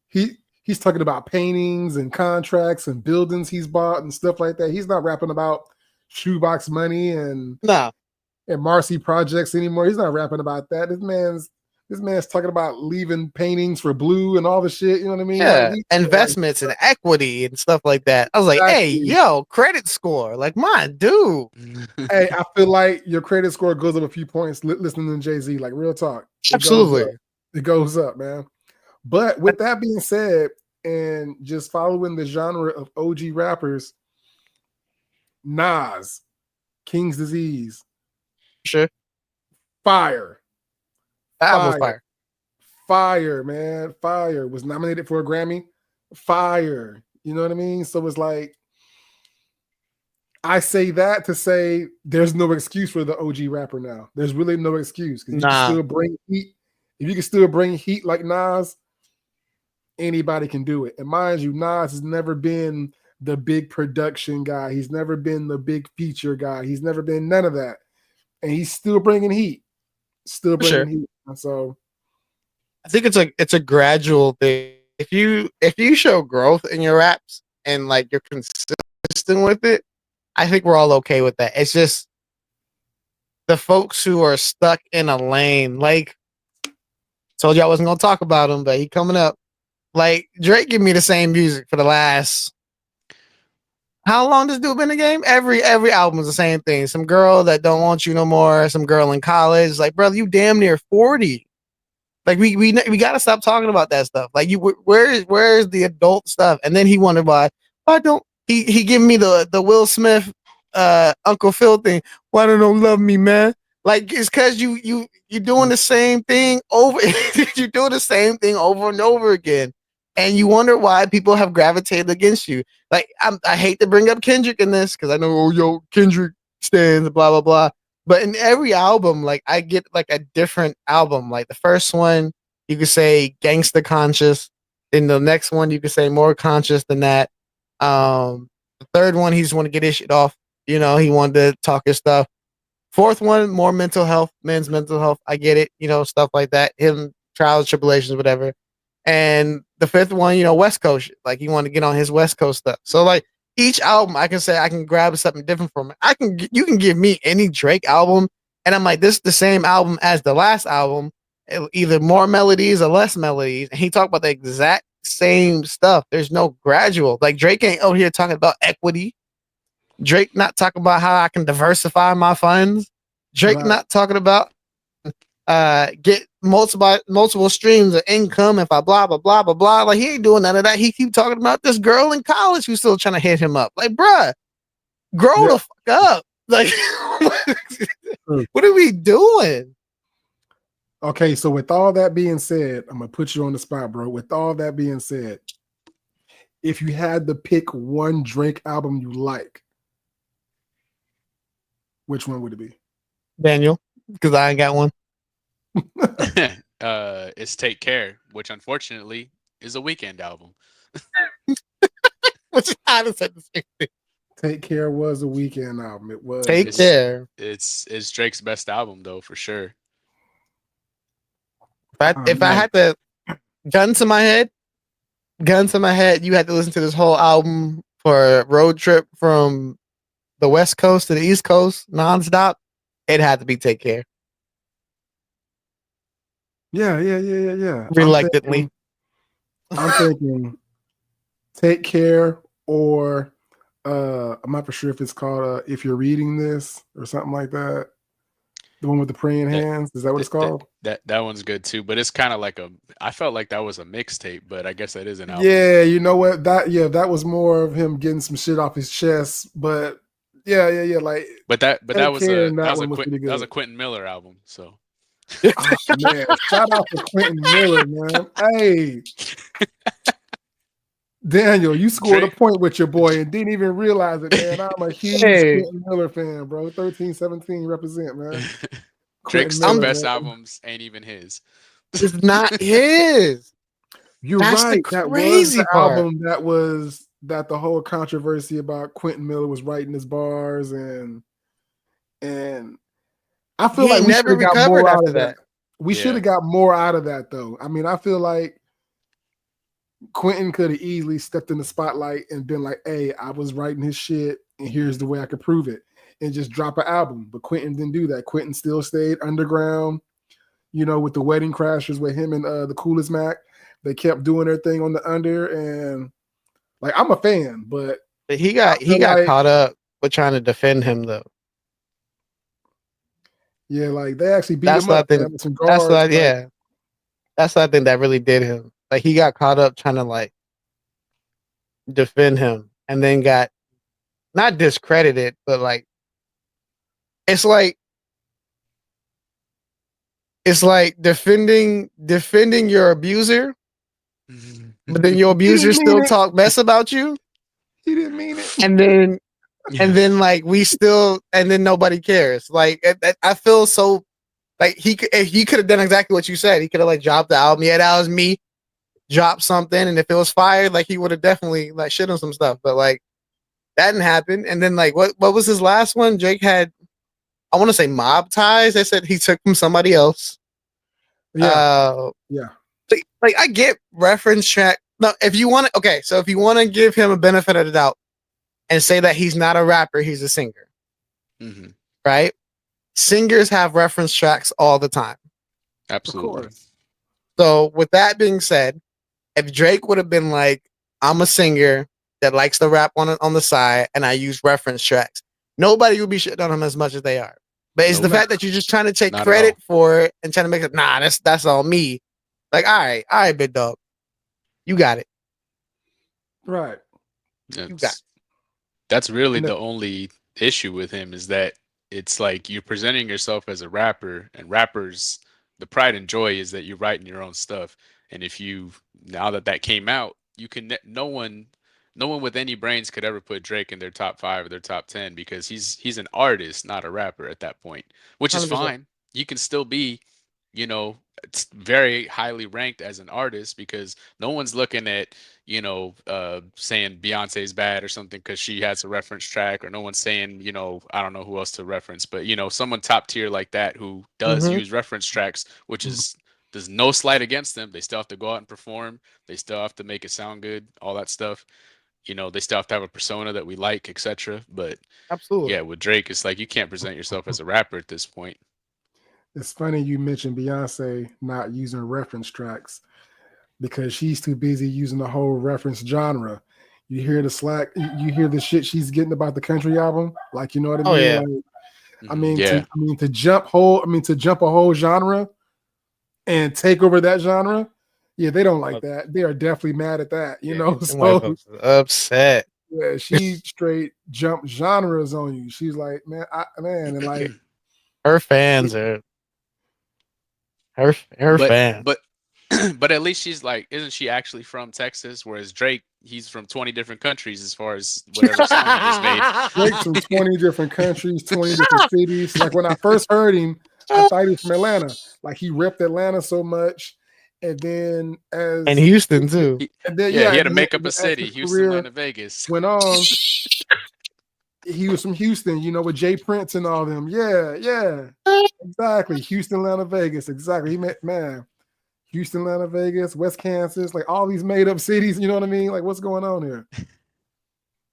he's talking about paintings and contracts and buildings he's bought and stuff like that. He's not rapping about shoebox money and Marcy projects anymore. He's not rapping about that. This This man's talking about leaving paintings for blue and all the shit. You know what I mean? Yeah, Like, investments and equity and stuff like that. I was like, hey, yo, credit score. Like, my dude. Hey, I feel like your credit score goes up a few points listening to Jay-Z. Like, real talk. Absolutely. It goes up, man. But with that being said, and just following the genre of OG rappers, Nas, King's Disease, sure, fire. That was fire. Fire, man. Fire. Was nominated for a Grammy. Fire. You know what I mean? So it's like, I say that to say there's no excuse for the OG rapper now. There's really no excuse. Because you can still bring heat. If you can still bring heat like Nas, anybody can do it. And mind you, Nas has never been the big production guy. He's never been the big feature guy. He's never been none of that. And he's still bringing heat. Still bringing heat. So I think it's a gradual thing. If you show growth in your raps and like you're consistent with it, I think we're all okay with that. It's just the folks who are stuck in a lane. Like, told you I wasn't gonna talk about him, but he coming up. Like, Drake give me the same music for the last. How long does dude been in the game? Every album is the same thing. Some girl that don't want you no more. Some girl in college. Like, brother, you damn near 40. Like, we got to stop talking about that stuff. Like, where is the adult stuff? And then he wondered why don't he give me the Will Smith Uncle Phil thing. Why don't you love me, man? Like, it's because you're doing the same thing over. You're doing the same thing over and over again. And you wonder why people have gravitated against you. Like, I hate to bring up Kendrick in this because I know, Kendrick stands, blah, blah, blah. But in every album, like, I get like a different album. Like, the first one, you could say gangsta conscious. In the next one, you could say more conscious than that. The third one, he just want to get his shit off. He wanted to talk his stuff. Fourth one, more mental health, men's mental health. I get it, stuff like that. Him, trials, tribulations, whatever. And the fifth one, West Coast shit. Like, he wanted to get on his West Coast stuff. So, like, each album, I can say I can grab something different from it. You can give me any Drake album, and I'm like, this is the same album as the last album, either more melodies or less melodies. And he talked about the exact same stuff. There's no gradual. Like, Drake ain't out here talking about equity. Drake not talking about how I can diversify my funds. Drake not talking about get multiple streams of income if I blah blah blah blah blah. Like, he ain't doing none of that. He keep talking about this girl in college who's still trying to hit him up. Like, bruh, grow the fuck up. Like, what are we doing? Okay, so with all that being said, I'm gonna put you on the spot, bro. With all that being said, if you had to pick one Drake album you like, which one would it be? Daniel, because I ain't got one. It's Take Care, which unfortunately is a Weekend album. Which I just said the same thing. Take Care was a Weekend album. It was. Take Care. It's Drake's best album though, for sure. If I had to gun to my head, you had to listen to this whole album for a road trip from the West Coast to the East Coast nonstop. It had to be Take Care. Yeah. Reluctantly. I'm thinking Take Care, or I'm not for sure if it's called If You're Reading This or something like that. The one with the praying hands. Is that what it's called? That one's good too, but it's kind of like I felt like that was a mixtape, but I guess that is an album. Yeah, you know what? That was more of him getting some shit off his chest, but yeah. Like, but that was a Quentin Miller album, so. Oh, man, shout out to Quentin Miller, man. Hey, Daniel, you scored a point with your boy and didn't even realize it, man. I'm a huge Quentin Miller fan, bro. 13-17 represent, man. Drake's best albums ain't even his. It's not his. You're right. That was the album that the whole controversy about Quentin Miller was writing his bars and I feel like we never got more out of that. We should have got more out of that, though. I mean, I feel like Quentin could have easily stepped in the spotlight and been like, hey, I was writing his shit, and here's the way I could prove it, and just drop an album. But Quentin didn't do that. Quentin still stayed underground, You know, with the Wedding Crashers with him and the Coolest Mac, they kept doing their thing on the under, and like I'm a fan, but he got caught up with trying to defend him though. Yeah, like they actually beat That's him what up. I think. Some guards, That's what I think that really did him. Like he got caught up trying to like defend him, and then got not discredited, but like it's like defending your abuser, but then your abuser still talk mess about you. He didn't mean it, and then like and then nobody cares. Like I feel so like he could have done exactly what you said. He could have like dropped the album. Yeah, that was me. Drop something, and if it was fired, like he would have definitely like shit on some stuff. But like that didn't happen. And then like what was his last one? Drake had, I want to say, mob ties. They said he took from somebody else. Yeah. Like I get reference track. No, if you want to, okay. So if you want to give him a benefit of the doubt and say that he's not a rapper, he's a singer, right? Singers have reference tracks all the time. Absolutely. So with that being said, if Drake would have been like, I'm a singer that likes to rap on the side and I use reference tracks, nobody would be shitting on him as much as they are. But it's the fact that you're just trying to take credit for it and trying to make it, nah, that's all me. Like, all right, big dog. You got it. Right. That's really the only issue with him, is that it's like you're presenting yourself as a rapper, and rappers, the pride and joy is that you're writing your own stuff. And if now that came out, you can, no one with any brains could ever put Drake in their top 5 or their top 10, because he's an artist, not a rapper at that point, which is 100%. Fine. You can still be, it's very highly ranked as an artist, because no one's looking at, saying Beyonce's bad or something because she has a reference track, or no one's saying, I don't know who else to reference, but someone top tier like that who does use reference tracks, which is, there's no slight against them. They still have to go out and perform. They still have to make it sound good, all that stuff. They still have to have a persona that we like, etc. But absolutely, yeah, with Drake, it's like you can't present yourself as a rapper at this point. It's funny you mentioned Beyonce not using reference tracks, because she's too busy using the whole reference genre. You hear the slack, you hear the shit she's getting about the country album, like, you know what I mean? Oh, yeah. Like, to jump a whole genre and take over that genre. Yeah, they don't like that. They are definitely mad at that, you know. So upset. Yeah, she straight jump genres on you. She's like, man, and like her fans are her fans. But at least she's like, isn't she actually from Texas? Whereas Drake, he's from 20 different countries as far as whatever song he just made. Drake's from 20 different countries, 20 different cities. Like when I first heard him, I thought he was from Atlanta. Like he repped Atlanta so much. And then and Houston too. He had to make up a city. Houston, Atlanta, Vegas. Went on. He was from Houston, with Jay Prince and all them. Yeah. Exactly. Houston, Atlanta, Vegas. Exactly. He met, man. Houston, Atlanta, Vegas, West Kansas, like all these made up cities. You know what I mean? Like, what's going on here?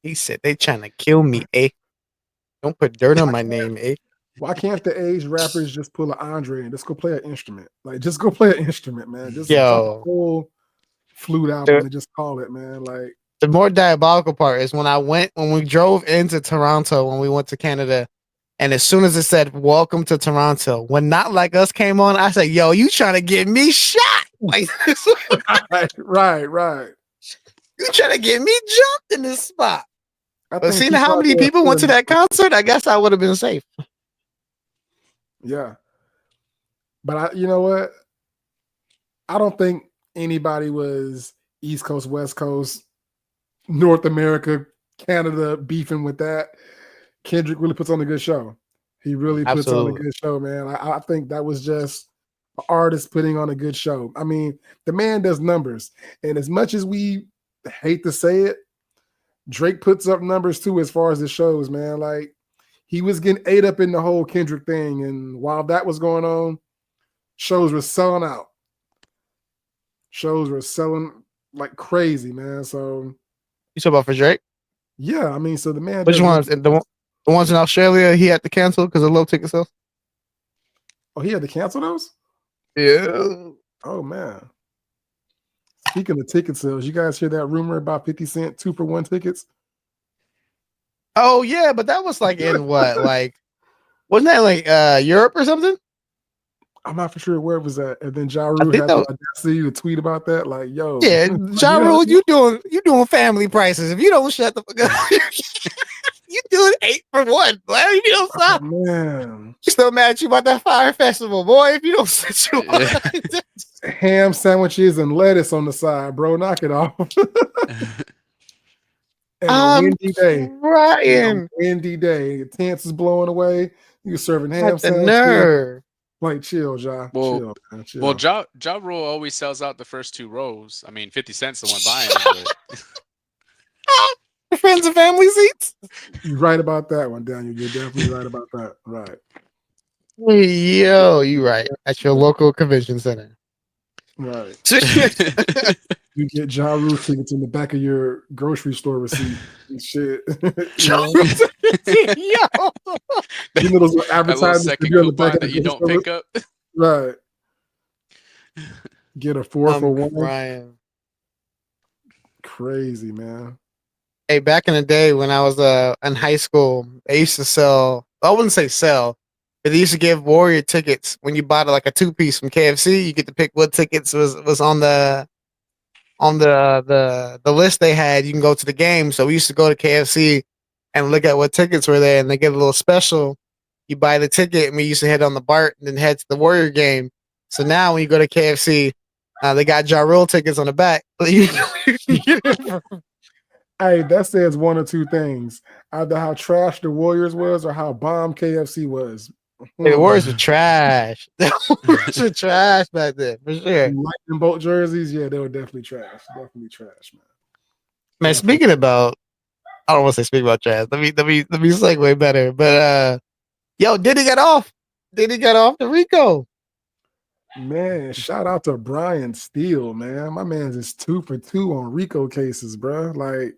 He said they trying to kill me, eh? Don't put dirt on my name, eh? Why can't the age rappers just pull an Andre and just go play an instrument? Like, just go play an instrument, man. Just a whole flute album and just call it, man. Like, the more diabolical part is when we drove into Toronto when we went to Canada, and as soon as it said "Welcome to Toronto," when Not Like Us came on, I said, "Yo, you trying to get me shot?" Like, right. You trying to get me jumped in this spot? But seeing how many people went to that concert, I guess I would have been safe. Yeah, but you know what? I don't think anybody was East Coast, West Coast, North America, Canada beefing with that. Kendrick really puts on a good show. He really puts on a good show, man. I think that was just an artist putting on a good show. I mean, the man does numbers, and as much as we hate to say it, Drake puts up numbers too as far as the shows, man. Like, he was getting ate up in the whole Kendrick thing, and while that was going on, shows were selling out. Shows were selling like crazy, man. So you talking about for Drake? Yeah, I mean, so the man. Which ones? The ones in Australia he had to cancel because of low ticket sales? Oh, he had to cancel those? Yeah. Oh man. Speaking of ticket sales, you guys hear that rumor about 50 Cent 2-for-1 tickets? Oh yeah, but that was like in what? Like, wasn't that like Europe or something? I'm not for sure where it was at. And then Ja I Rule think had the audacity to tweet about that. Like, yo. Yeah, like, Ja Rule, you doing family prices. If you don't shut the fuck up, you doing 8 for 1. Boy, if you don't stop. Oh, man. You still mad at you about that fire festival, boy. If you don't set you up. Ham sandwiches and lettuce on the side, bro. Knock it off. And a windy day. Ryan. Windy day. Tents is blowing away. You serving ham What the sandwiches. nerve. Like, chill, Ja. Well, chill, man. Chill. Well, Ja Rule always sells out the first 2 rows. I mean, 50 Cent's the one buying it. But... Friends and family seats? You're right about that one, Daniel. You're definitely right about that. Right. Yo, you right. At your local convention center. Right. You get Ja Rule tickets in the back of your grocery store receipt and shit. Yo. You know those advertisements second coupon that you don't pick up. Right. Get a 4 for 1. Ryan. Crazy, man. Hey, back in the day when I was in high school, they used to sell. I wouldn't say sell, but they used to give Warrior tickets when you bought like a 2-piece from KFC. You get to pick what tickets was on the list they had. You can go to the game. So we used to go to KFC and look at what tickets were there, and they get a little special. You buy the ticket, and we used to head on the BART and then head to the Warrior game. So now when you go to KFC, they got Ja Rule tickets on the back. Hey, that says one or two things: either how trash the Warriors was, or how bomb KFC was. Hey, the Warriors were trash. The Warriors were trash back then, for sure. Lightning bolt jerseys, yeah, they were definitely trash. Definitely trash, man. Man, speaking about, I don't want to say speak about trash. Let me segue better. But yo, Diddy got off. Diddy got off the Rico. Man, shout out to Brian Steele, man. My man's is 2 for 2 on Rico cases, bro. Like,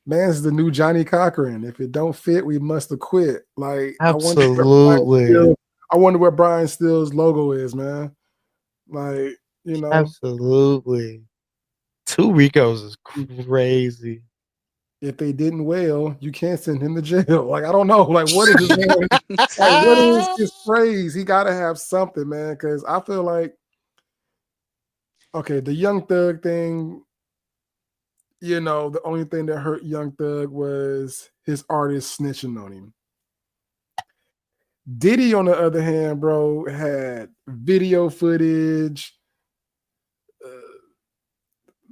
man's the new Johnny Cochran. If it don't fit, we must have quit. Like, absolutely. I wonder where Brian Steele's logo is, man. Like, you know, absolutely. 2 Ricos is crazy. If they didn't wail, you can't send him to jail. Like, I don't know. Like, what is his name? Like, what is his phrase? He got to have something, man. Because I feel like, okay, the Young Thug thing, you know, the only thing that hurt Young Thug was his artist snitching on him. Diddy, on the other hand, bro, had video footage,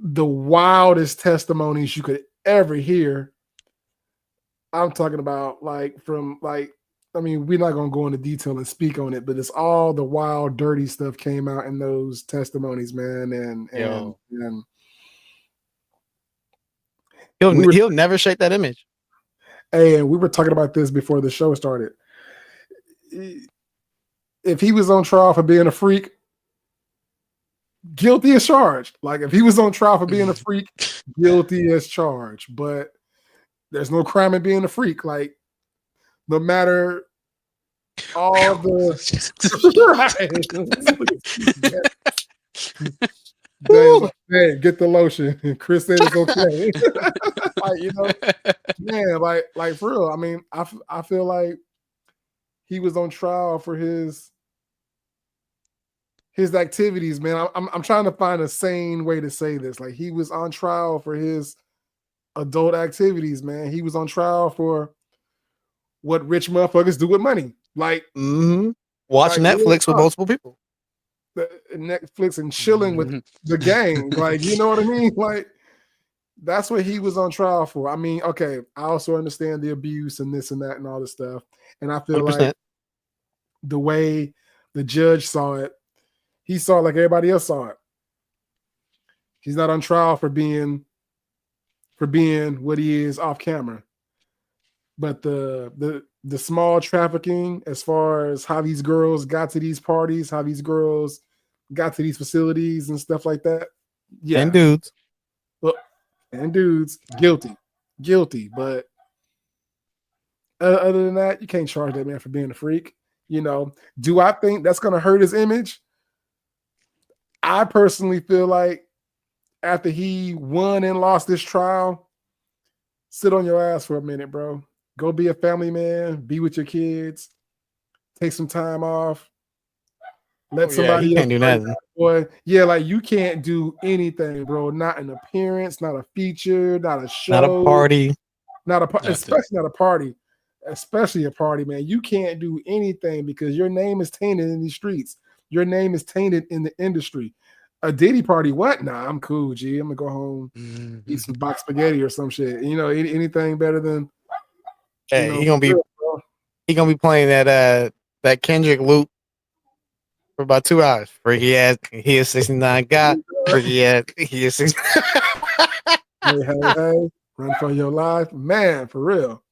the wildest testimonies you could ever hear. I'm talking about like from like, I mean, we're not gonna go into detail and speak on it, but it's all the wild, dirty stuff came out in those testimonies, man. And he'll never shake that image. Hey, and we were talking about this before the show started. If he was on trial for being a freak, guilty as charged. Like, if he was on trial for being a freak, guilty as charged. But there's no crime in being a freak. Like, no matter all the hey, get the lotion. Chris said it's okay. Like, you know, man, like for real. I mean, I feel like he was on trial for his activities, man. I'm trying to find a sane way to say this. Like, he was on trial for his adult activities, man. He was on trial for what rich motherfuckers do with money. Like, watching Netflix with multiple people. Netflix and chilling with the gang. Like, you know what I mean? Like, that's what he was on trial for. I mean, okay, I also understand the abuse and this and that and all this stuff. And I feel 100%. Like the way the judge saw it, he saw it like everybody else saw it. He's not on trial for being what he is off camera. But the small trafficking, as far as how these girls got to these parties, how these girls got to these facilities and stuff like that. Yeah. And dudes. Well, and dudes, guilty. But other than that, you can't charge that man for being a freak. You know, do I think that's going to hurt his image? I personally feel like after he won and lost this trial, sit on your ass for a minute, bro. Go be a family man, be with your kids, take some time off. Let somebody you can't do nothing. Boy, yeah, like you can't do anything, bro. Not an appearance, not a feature, not a show, not a party, especially not a party, especially a party, man. You can't do anything because your name is tainted in these streets. Your name is tainted in the industry. A Diddy party, what? Nah, I'm cool, G. I'm gonna go home, eat some box spaghetti or some shit. You know, anything better than. Hey, he gonna be playing that Kendrick loop for about 2 hours. He is 69 guy. He is 69. hey, run for your life, man, for real.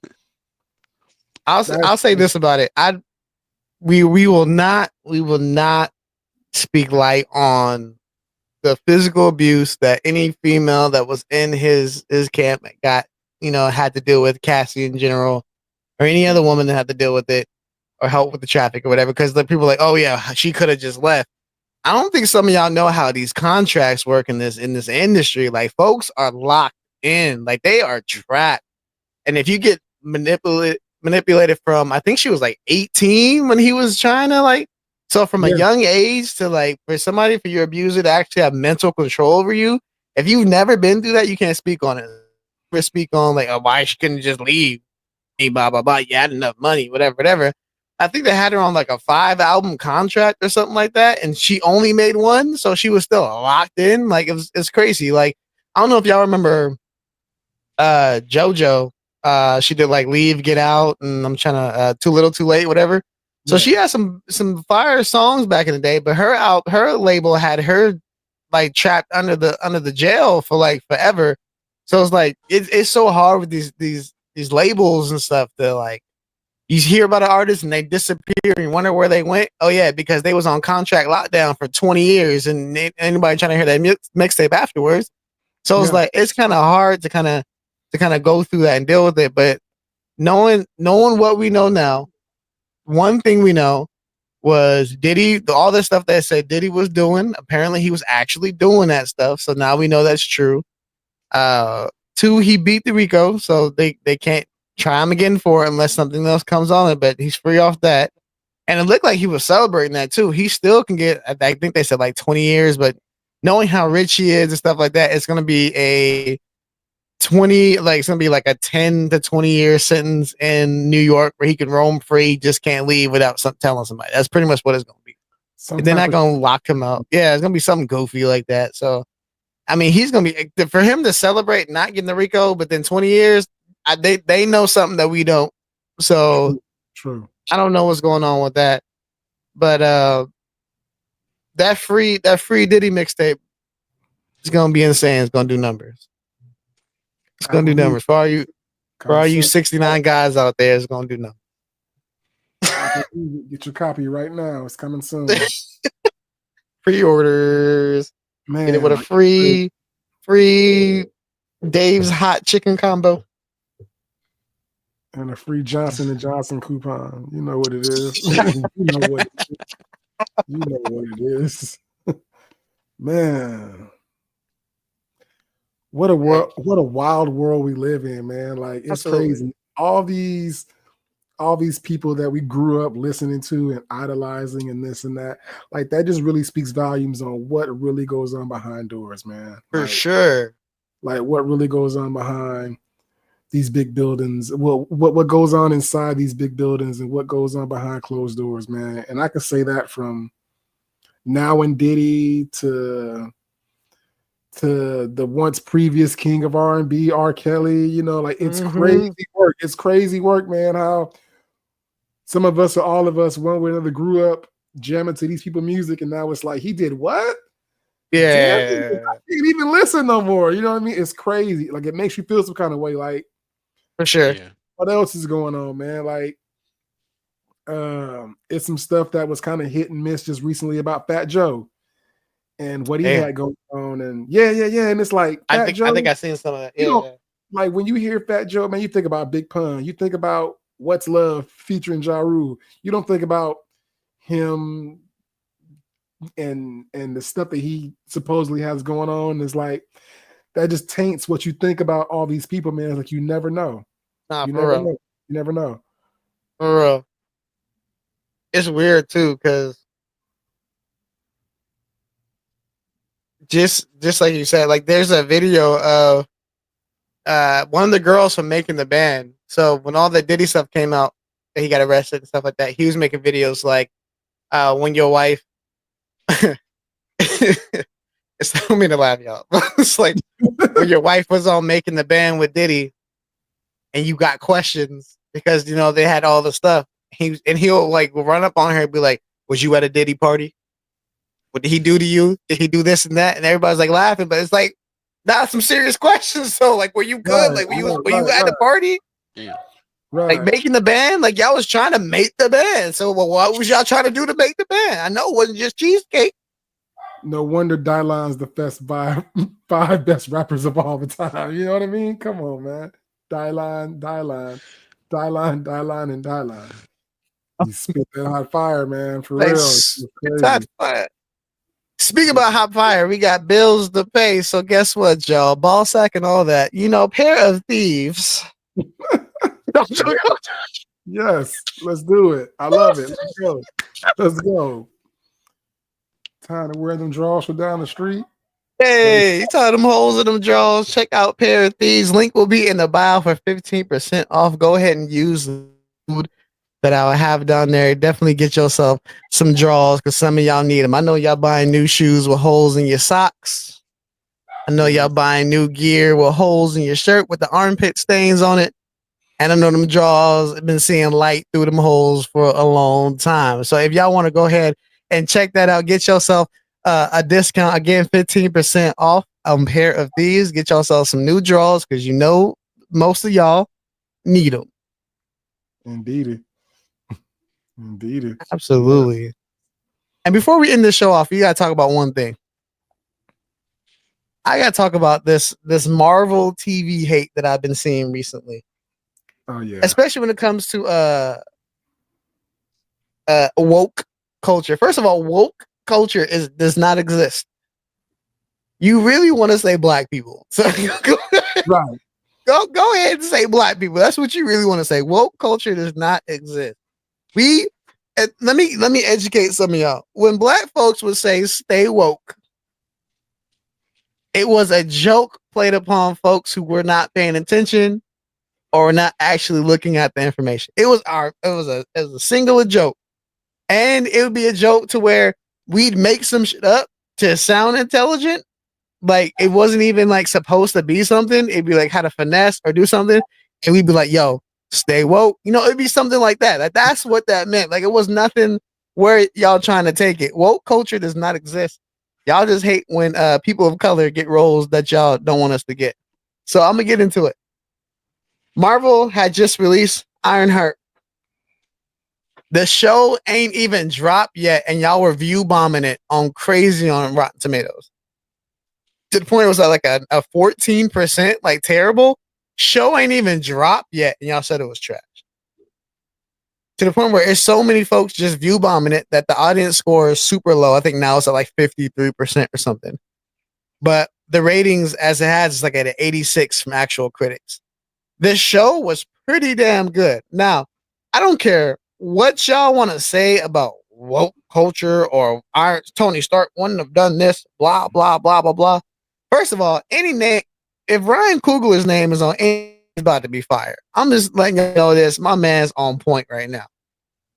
I'll say this about it. We will not speak light on the physical abuse that any female that was in his camp got, had to deal with, Cassie in general, or any other woman that had to deal with it or help with the traffic or whatever. Because the people are like, oh yeah, she could have just left. I don't think some of y'all know how these contracts work in this industry. Like, folks are locked in, like they are trapped. And if you get manipulated from, I think she was like 18 when he was trying to so from a young age to for your abuser to actually have mental control over you. If you've never been through that, you can't speak on it. Never speak on why she couldn't just leave. Blah blah blah. You had enough money, whatever. I think they had her on a 5-album contract or something like that, and she only made 1, so she was still locked in. It's crazy. I don't know if y'all remember JoJo. She did Leave, Get Out, and I'm trying to Too Little Too Late, whatever. So she had some fire songs back in the day, but her label had her trapped under the jail for forever. So it's it's so hard with these labels and stuff that you hear about an artist and they disappear and you wonder where they went. Oh yeah, because they was on contract lockdown for 20 years and anybody trying to hear that mixtape afterwards. So it's it's kind of hard to kind of go through that and deal with it. But knowing what we know now, one thing we know was Diddy, all the stuff that said Diddy was doing, apparently he was actually doing that stuff. So now we know that's true. 2, he beat the RICO, so they can't try him again for it unless something else comes on it, but he's free off that. And it looked like he was celebrating that too. He still can get, I think they said 20 years, but knowing how rich he is and stuff like that, it's going to be a 20, it's going to be a 10 to 20 year sentence in New York where he can roam free, just can't leave without telling somebody. That's pretty much what it's going to be. They're not going to lock him out. Yeah, it's going to be something goofy like that. So, I mean, he's going to be, for him to celebrate not getting the RICO, but then 20 years, they know something that we don't. So true. I don't know what's going on with that. But that free Diddy mixtape is going to be insane. It's going to do numbers. It's going to do numbers. For all you 69 guys out there, it's going to do numbers. Get your copy right now. It's coming soon. Pre-orders. Man, get it with a free Dave's hot chicken combo. And a free Johnson & Johnson coupon. You know what it is. You know what it is. Man. What a world, what a wild world we live in, man. It's Absolutely. Crazy. All these people that we grew up listening to and idolizing and this and that, that just really speaks volumes on what really goes on behind doors, man. For sure. What really goes on behind these big buildings, what goes on inside these big buildings and what goes on behind closed doors, man. And I can say that from now and Diddy to the once previous king of R&B, R. Kelly, it's crazy work. It's crazy work, man. How some of us or all of us, one way or another, grew up jamming to these people's music, and now it's he did what? Yeah. Damn, I can't even listen no more. You know what I mean? It's crazy. It makes you feel some kind of way, for sure. Yeah. What else is going on, man? It's some stuff that was kind of hit and miss just recently about Fat Joe and what he had going on, and yeah. And it's I think I seen some of that. Yeah. When you hear Fat Joe, man, you think about Big Pun. You think about What's Love featuring Ja Rule. You don't think about him and the stuff that he supposedly has going on is like that just taints what you think about all these people, man. It's like you never know. Nah, You for never real. know. You never know. For real. It's weird too, because just like you said, like there's a video of one of the girls from making the band. So when all the Diddy stuff came out, that he got arrested and stuff like that, he was making videos like when your wife it's I don't mean to laugh, y'all. It's like when your wife was on making the band with Diddy and you got questions because you know they had all the stuff. He'll like run up on her and be like, "Was you at a Diddy party? What did he do to you? Did he do this and that?" And everybody's like laughing, but it's like that's some serious questions. So like, were you good? Like, were you at the party? Yeah. Right. Like making the band? Like y'all was trying to make the band. So well, what was y'all trying to do to make the band? I know it wasn't just cheesecake. No wonder Dylan's the best five best rappers of all the time. You know what I mean? Come on, man. Dylan, and Dylan. He spit that hot fire, man. For Like, real. it's hot fire. Speaking about hot fire, we got bills to pay. So guess what, y'all? Ball sack and all that. You know, pair of thieves. Yes, let's do it. I love it. Let's go. Let's go. Time to wear them drawers from down the street. Hey, you saw them holes in them drawers. Check out Pair of Thieves. Link will be in the bio for 15% off. Go ahead and use the code that I will have down there. Definitely get yourself some drawers because some of y'all need them. I know y'all buying new shoes with holes in your socks. I know y'all buying new gear with holes in your shirt with the armpit stains on it. And I know them drawers have been seeing light through them holes for a long time. So if y'all want to go ahead and check that out, get yourself a discount. Again, 15% off a pair of these. Get yourself some new drawers because you know most of y'all need them. Indeed. Absolutely. Yes. And before we end the show off, you got to talk about one thing. I got to talk about this Marvel TV hate that I've been seeing recently. Oh yeah. Especially when it comes to woke culture. First of all, woke culture does not exist. You really want to say black people. So right. Go ahead and say black people. That's what you really want to say. Woke culture does not exist. Let me educate some of y'all. When black folks would say stay woke, it was a joke played upon folks who were not paying attention or not actually looking at the information. It was a singular joke. And it would be a joke to where we'd make some shit up to sound intelligent. Like it wasn't even like supposed to be something. It'd be like how to finesse or do something. And we'd be like, yo, stay woke. You know, it'd be something like that. Like, that's what that meant. Like it was nothing where y'all trying to take it. Woke culture does not exist. Y'all just hate when people of color get roles that y'all don't want us to get. So I'm gonna get into it. Marvel had just released Ironheart. The show ain't even dropped yet, and y'all were view bombing it on crazy on Rotten Tomatoes. To the point it was like a 14%, like terrible. Show ain't even dropped yet, and y'all said it was trash. To the point where there's so many folks just view bombing it that the audience score is super low. I think now it's at like 53% or something. But the ratings as it has is like at an 86 from actual critics. This show was pretty damn good. Now, I don't care what y'all want to say about woke culture or Tony Stark wouldn't have done this, blah, blah, blah, blah, blah. First of all, any name, if Ryan Coogler's name is on any, he's about to be fired. I'm just letting you know this. My man's on point right now.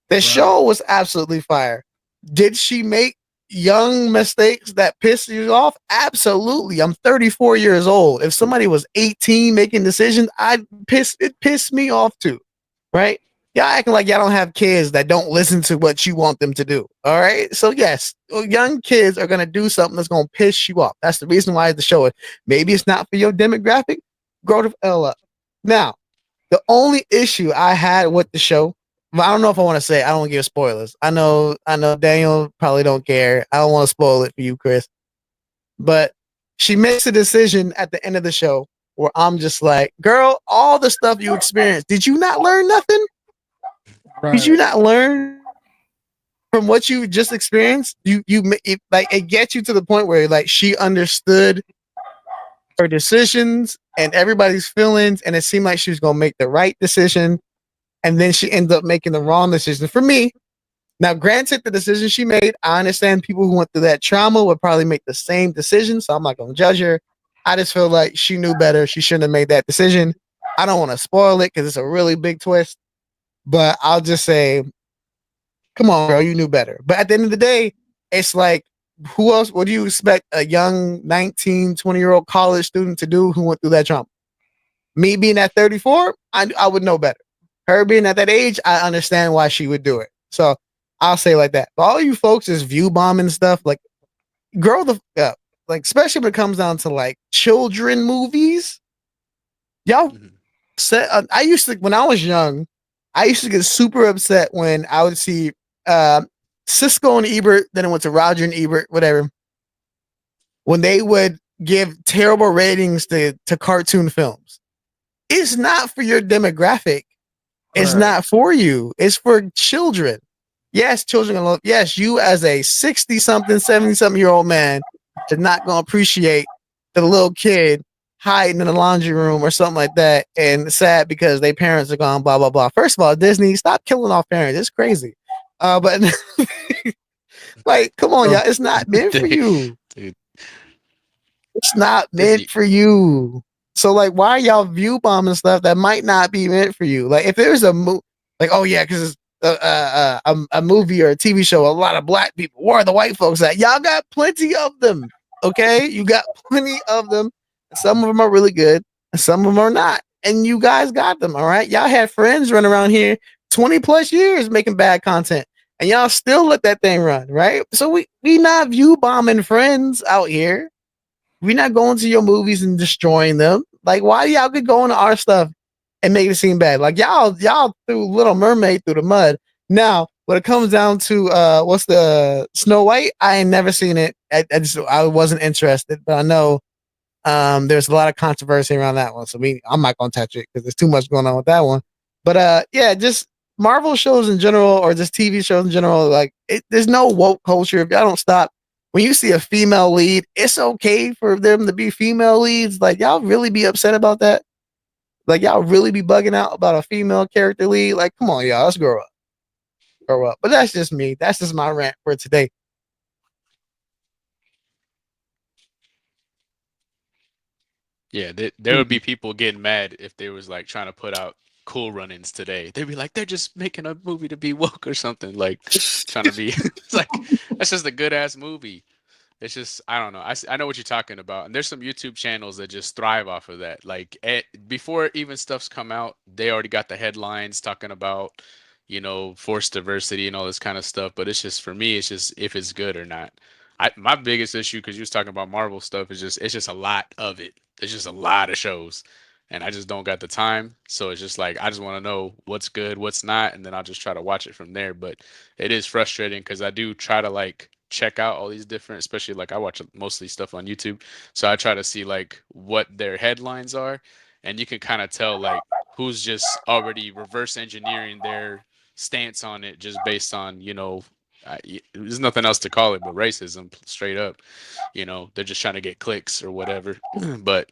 The show was absolutely fire. Did she make young mistakes that pissed you off? Absolutely. I'm 34 years old. If somebody was 18 making decisions, it pissed me off too. Right? Y'all acting like y'all don't have kids that don't listen to what you want them to do. All right. So yes, young kids are going to do something that's going to piss you off. That's the reason why the show is. Maybe it's not for your demographic. Grow the hell up. Now, the only issue I had with the show, I don't know if I want to say, I don't give spoilers. I know Daniel probably don't care. I don't want to spoil it for you, Chris. But she makes a decision at the end of the show where I'm just like, girl, all the stuff you experienced, did you not learn nothing? Right. Did you not learn from what you just experienced, it gets you to the point where like she understood her decisions and everybody's feelings, and it seemed like she was gonna make the right decision, and then she ended up making the wrong decision. For me, now granted, the decision she made, I understand people who went through that trauma would probably make the same decision, so I'm not gonna judge her. I just feel like she knew better. She shouldn't have made that decision. I don't want to spoil it because it's a really big twist, but I'll just say, come on, girl, you knew better. But at the end of the day, it's like, who else? What do you expect a young 19, 20-year-old college student to do who went through that trauma? Me being at 34, I would know better. Her being at that age, I understand why she would do it. So I'll say like that. But all you folks is view bombing stuff, like, grow the up. Like, especially when it comes down to like children movies. Y'all said I used to, when I was young, I used to get super upset when I would see Cisco and Ebert, then it went to Roger and Ebert, whatever, when they would give terrible ratings to cartoon films. It's not for your demographic. It's not for you. It's for children. Yes, children are love. Yes, you as a 60-something, 70-something-year-old man are not going to appreciate the little kid hiding in the laundry room or something like that, and sad because their parents are gone, blah, blah, blah. First of all, Disney, stop killing off parents. It's crazy. But like, come on, y'all. It's not meant for you. Dude. It's not meant for you. So, like, why are y'all view bombing stuff that might not be meant for you? Like, if there's a movie, like, oh, yeah, because it's a movie or a TV show, a lot of black people, where are the white folks at? Y'all got plenty of them, okay? You got plenty of them. Some of them are really good, and some of them are not. And you guys got them, all right? Y'all had friends run around here 20 plus years making bad content, and y'all still let that thing run, right? So we not view bombing friends out here. We not going to your movies and destroying them. Like, why y'all could go into our stuff and make it seem bad? Like, y'all threw Little Mermaid through the mud. Now, when it comes down to what's the Snow White, I ain't never seen it. I wasn't interested, but I know there's a lot of controversy around that one. So I'm not gonna touch it because there's too much going on with that one. But yeah, just Marvel shows in general, or just TV shows in general, like there's no woke culture. If y'all don't stop, when you see a female lead, it's okay for them to be female leads. Like, y'all really be upset about that? Like, y'all really be bugging out about a female character lead? Like, come on, y'all, let's grow up. Grow up. But that's just me. That's just my rant for today. Yeah, there would be people getting mad if they was like trying to put out Cool Run-ins today. They'd be like, they're just making a movie to be woke or something, like trying to be. It's like, that's just a good ass movie. It's just, I don't know. I know what you're talking about, and there's some YouTube channels that just thrive off of that. Like before even stuff's come out, they already got the headlines talking about, forced diversity and all this kind of stuff. But it's just, for me, it's just if it's good or not. My biggest issue, because you was talking about Marvel stuff, is it's just a lot of it. There's just a lot of shows, and I just don't got the time. So it's just like, I just want to know what's good, what's not, and then I'll just try to watch it from there. But it is frustrating because I do try to like check out all these different, especially like I watch mostly stuff on YouTube. So I try to see like what their headlines are, and you can kind of tell like who's just already reverse engineering their stance on it just based on, there's nothing else to call it but racism, straight up. They're just trying to get clicks or whatever. But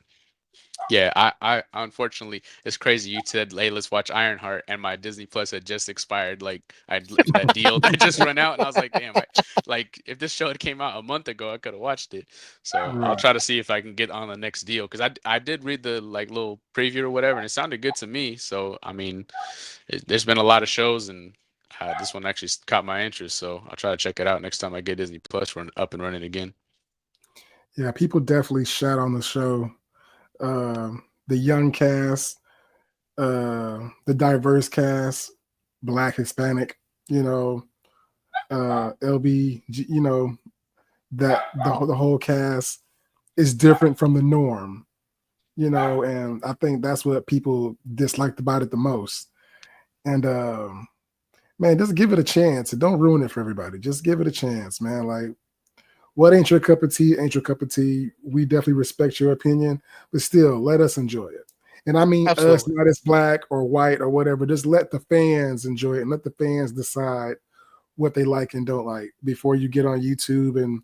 yeah, I unfortunately, it's crazy. You said, hey, let's watch Ironheart, and my Disney Plus had just expired. Like, that deal that just run out, and I was like, damn, like if this show had came out a month ago, I could have watched it. So I'll try to see if I can get on the next deal, because I did read the like little preview or whatever, and it sounded good to me. So I mean, there's been a lot of shows, and this one actually caught my interest. So I'll try to check it out next time I get Disney Plus up and running again. Yeah, people definitely shat on the show. The young cast, the diverse cast, Black, Hispanic, LB, that the whole cast is different from the norm, and I think that's what people disliked about it the most. And man, just give it a chance and don't ruin it for everybody. Just give it a chance, man. Like, what ain't your cup of tea ain't your cup of tea. We definitely respect your opinion, but still, let us enjoy it. And I mean, Absolutely. Us, not as black or white or whatever. Just let the fans enjoy it and let the fans decide what they like and don't like before you get on YouTube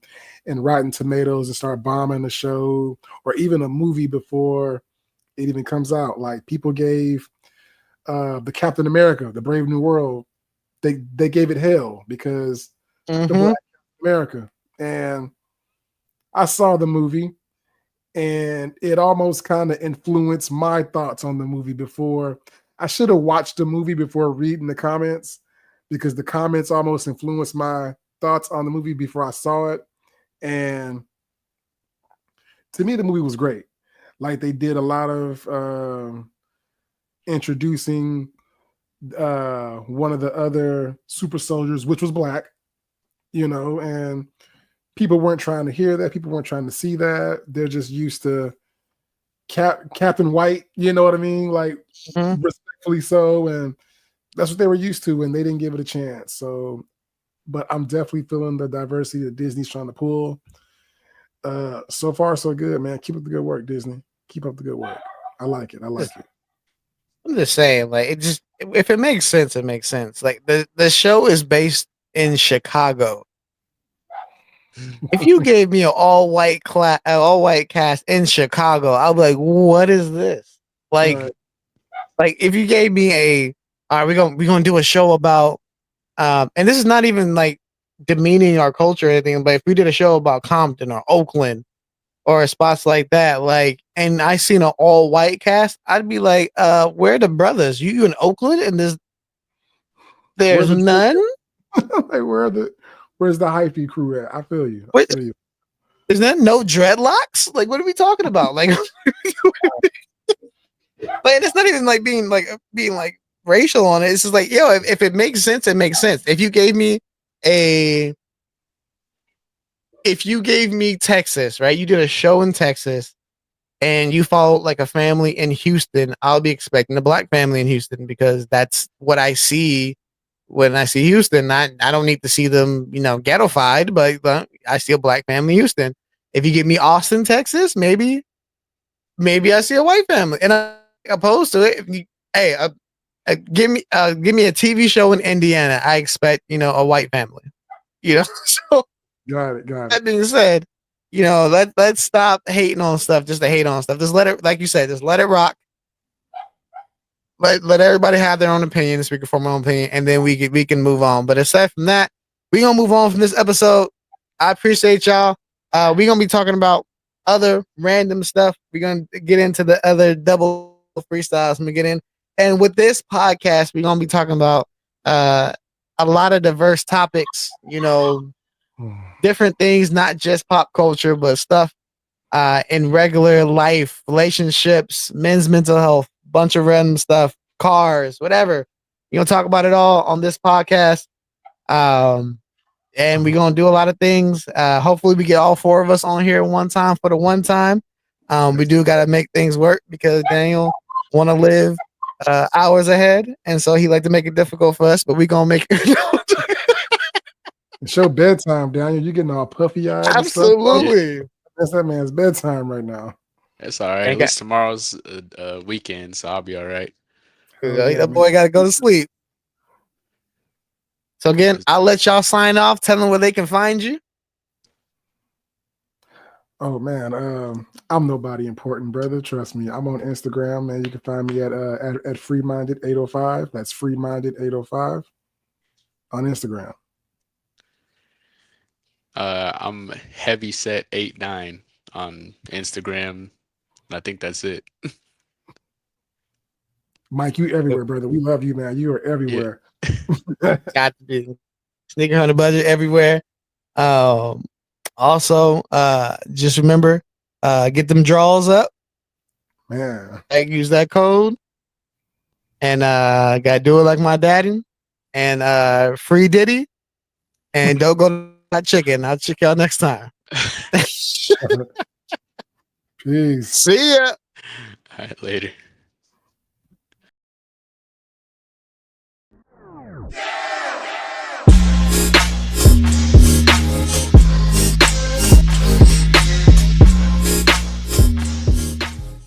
and Rotten Tomatoes and start bombing the show or even a movie before it even comes out. Like people gave the Captain America, the Brave New World, they gave it hell because the Black America. And I saw the movie and it almost kind of influenced my thoughts on the movie before. I should have watched the movie before reading the comments because the comments almost influenced my thoughts on the movie before I saw it. And to me, the movie was great. Like they did a lot of introducing one of the other super soldiers, which was black, you know, and people weren't trying to hear that. People weren't trying to see that. They're just used to Captain White, you know what I mean? Like respectfully so. And that's what they were used to, and they didn't give it a chance. So, but I'm definitely feeling the diversity that Disney's trying to pull. So far, so good, man. Keep up the good work, Disney. Keep up the good work. I like it. I'm just saying, like, it just, if it makes sense, it makes sense. Like the show is based in Chicago. If you gave me an all white cast in Chicago, I'll be like, what is this? Like if you gave me all right, we're gonna do a show about and this is not even like demeaning our culture or anything, but if we did a show about Compton or Oakland or spots like that, like, and I seen an all white cast, I'd be like, where are the brothers? You in Oakland and there's none? Like where's the hyphy crew at? I feel you. Is there no dreadlocks? Like, what are we talking about? Like, but it's not even like being like racial on it. It's just like, yo, if it makes sense, it makes sense. If you gave me Texas, right? You did a show in Texas and you followed like a family in Houston, I'll be expecting a black family in Houston because that's what I see when I see Houston. I don't need to see them, you know, ghettofied, but I see a black family in Houston. If you give me Austin, Texas, maybe I see a white family. And I'm opposed to it. Give me a TV show in Indiana, I expect, you know, a white family. You know, so got it. That being said, you know, let's stop hating on stuff just to hate on stuff. Just let it, like you said, just let it rock. Let everybody have their own opinion, speak for my own opinion, and then we can move on. But aside from that, we're gonna move on from this episode. I appreciate y'all. We're gonna be talking about other random stuff. We're gonna get into the other double freestyles when we get in. And with this podcast, we're gonna be talking about a lot of diverse topics, you know, different things, not just pop culture, but stuff in regular life, relationships, men's mental health, bunch of random stuff, cars, whatever. You're gonna talk about it all on this podcast. And we're gonna do a lot of things. Hopefully we get all four of us on here at one time for the one time. We do gotta make things work because Daniel wanna live hours ahead, and so he like to make it difficult for us, but we gonna make it. It's your bedtime, Daniel. You getting all puffy eyed. Absolutely. That's that man's bedtime right now. It's all right. At least tomorrow's weekend, so I'll be all right. That boy got to go to sleep. So again, I'll let y'all sign off. Tell them where they can find you. Oh man, I'm nobody important, brother. Trust me. I'm on Instagram, man. You can find me at freeminded805. That's freeminded805 on Instagram. I'm heavyset89 on Instagram. I think that's it. Mike, you everywhere, brother. We love you, man. You are everywhere. Yeah. Got to be Sneaker Hunter Budget everywhere. Also, just remember, get them draws up. Man. Use that code. And gotta do it like my daddy. And free Diddy. And don't go to my chicken. I'll check y'all next time. Peace. See ya. All right, later.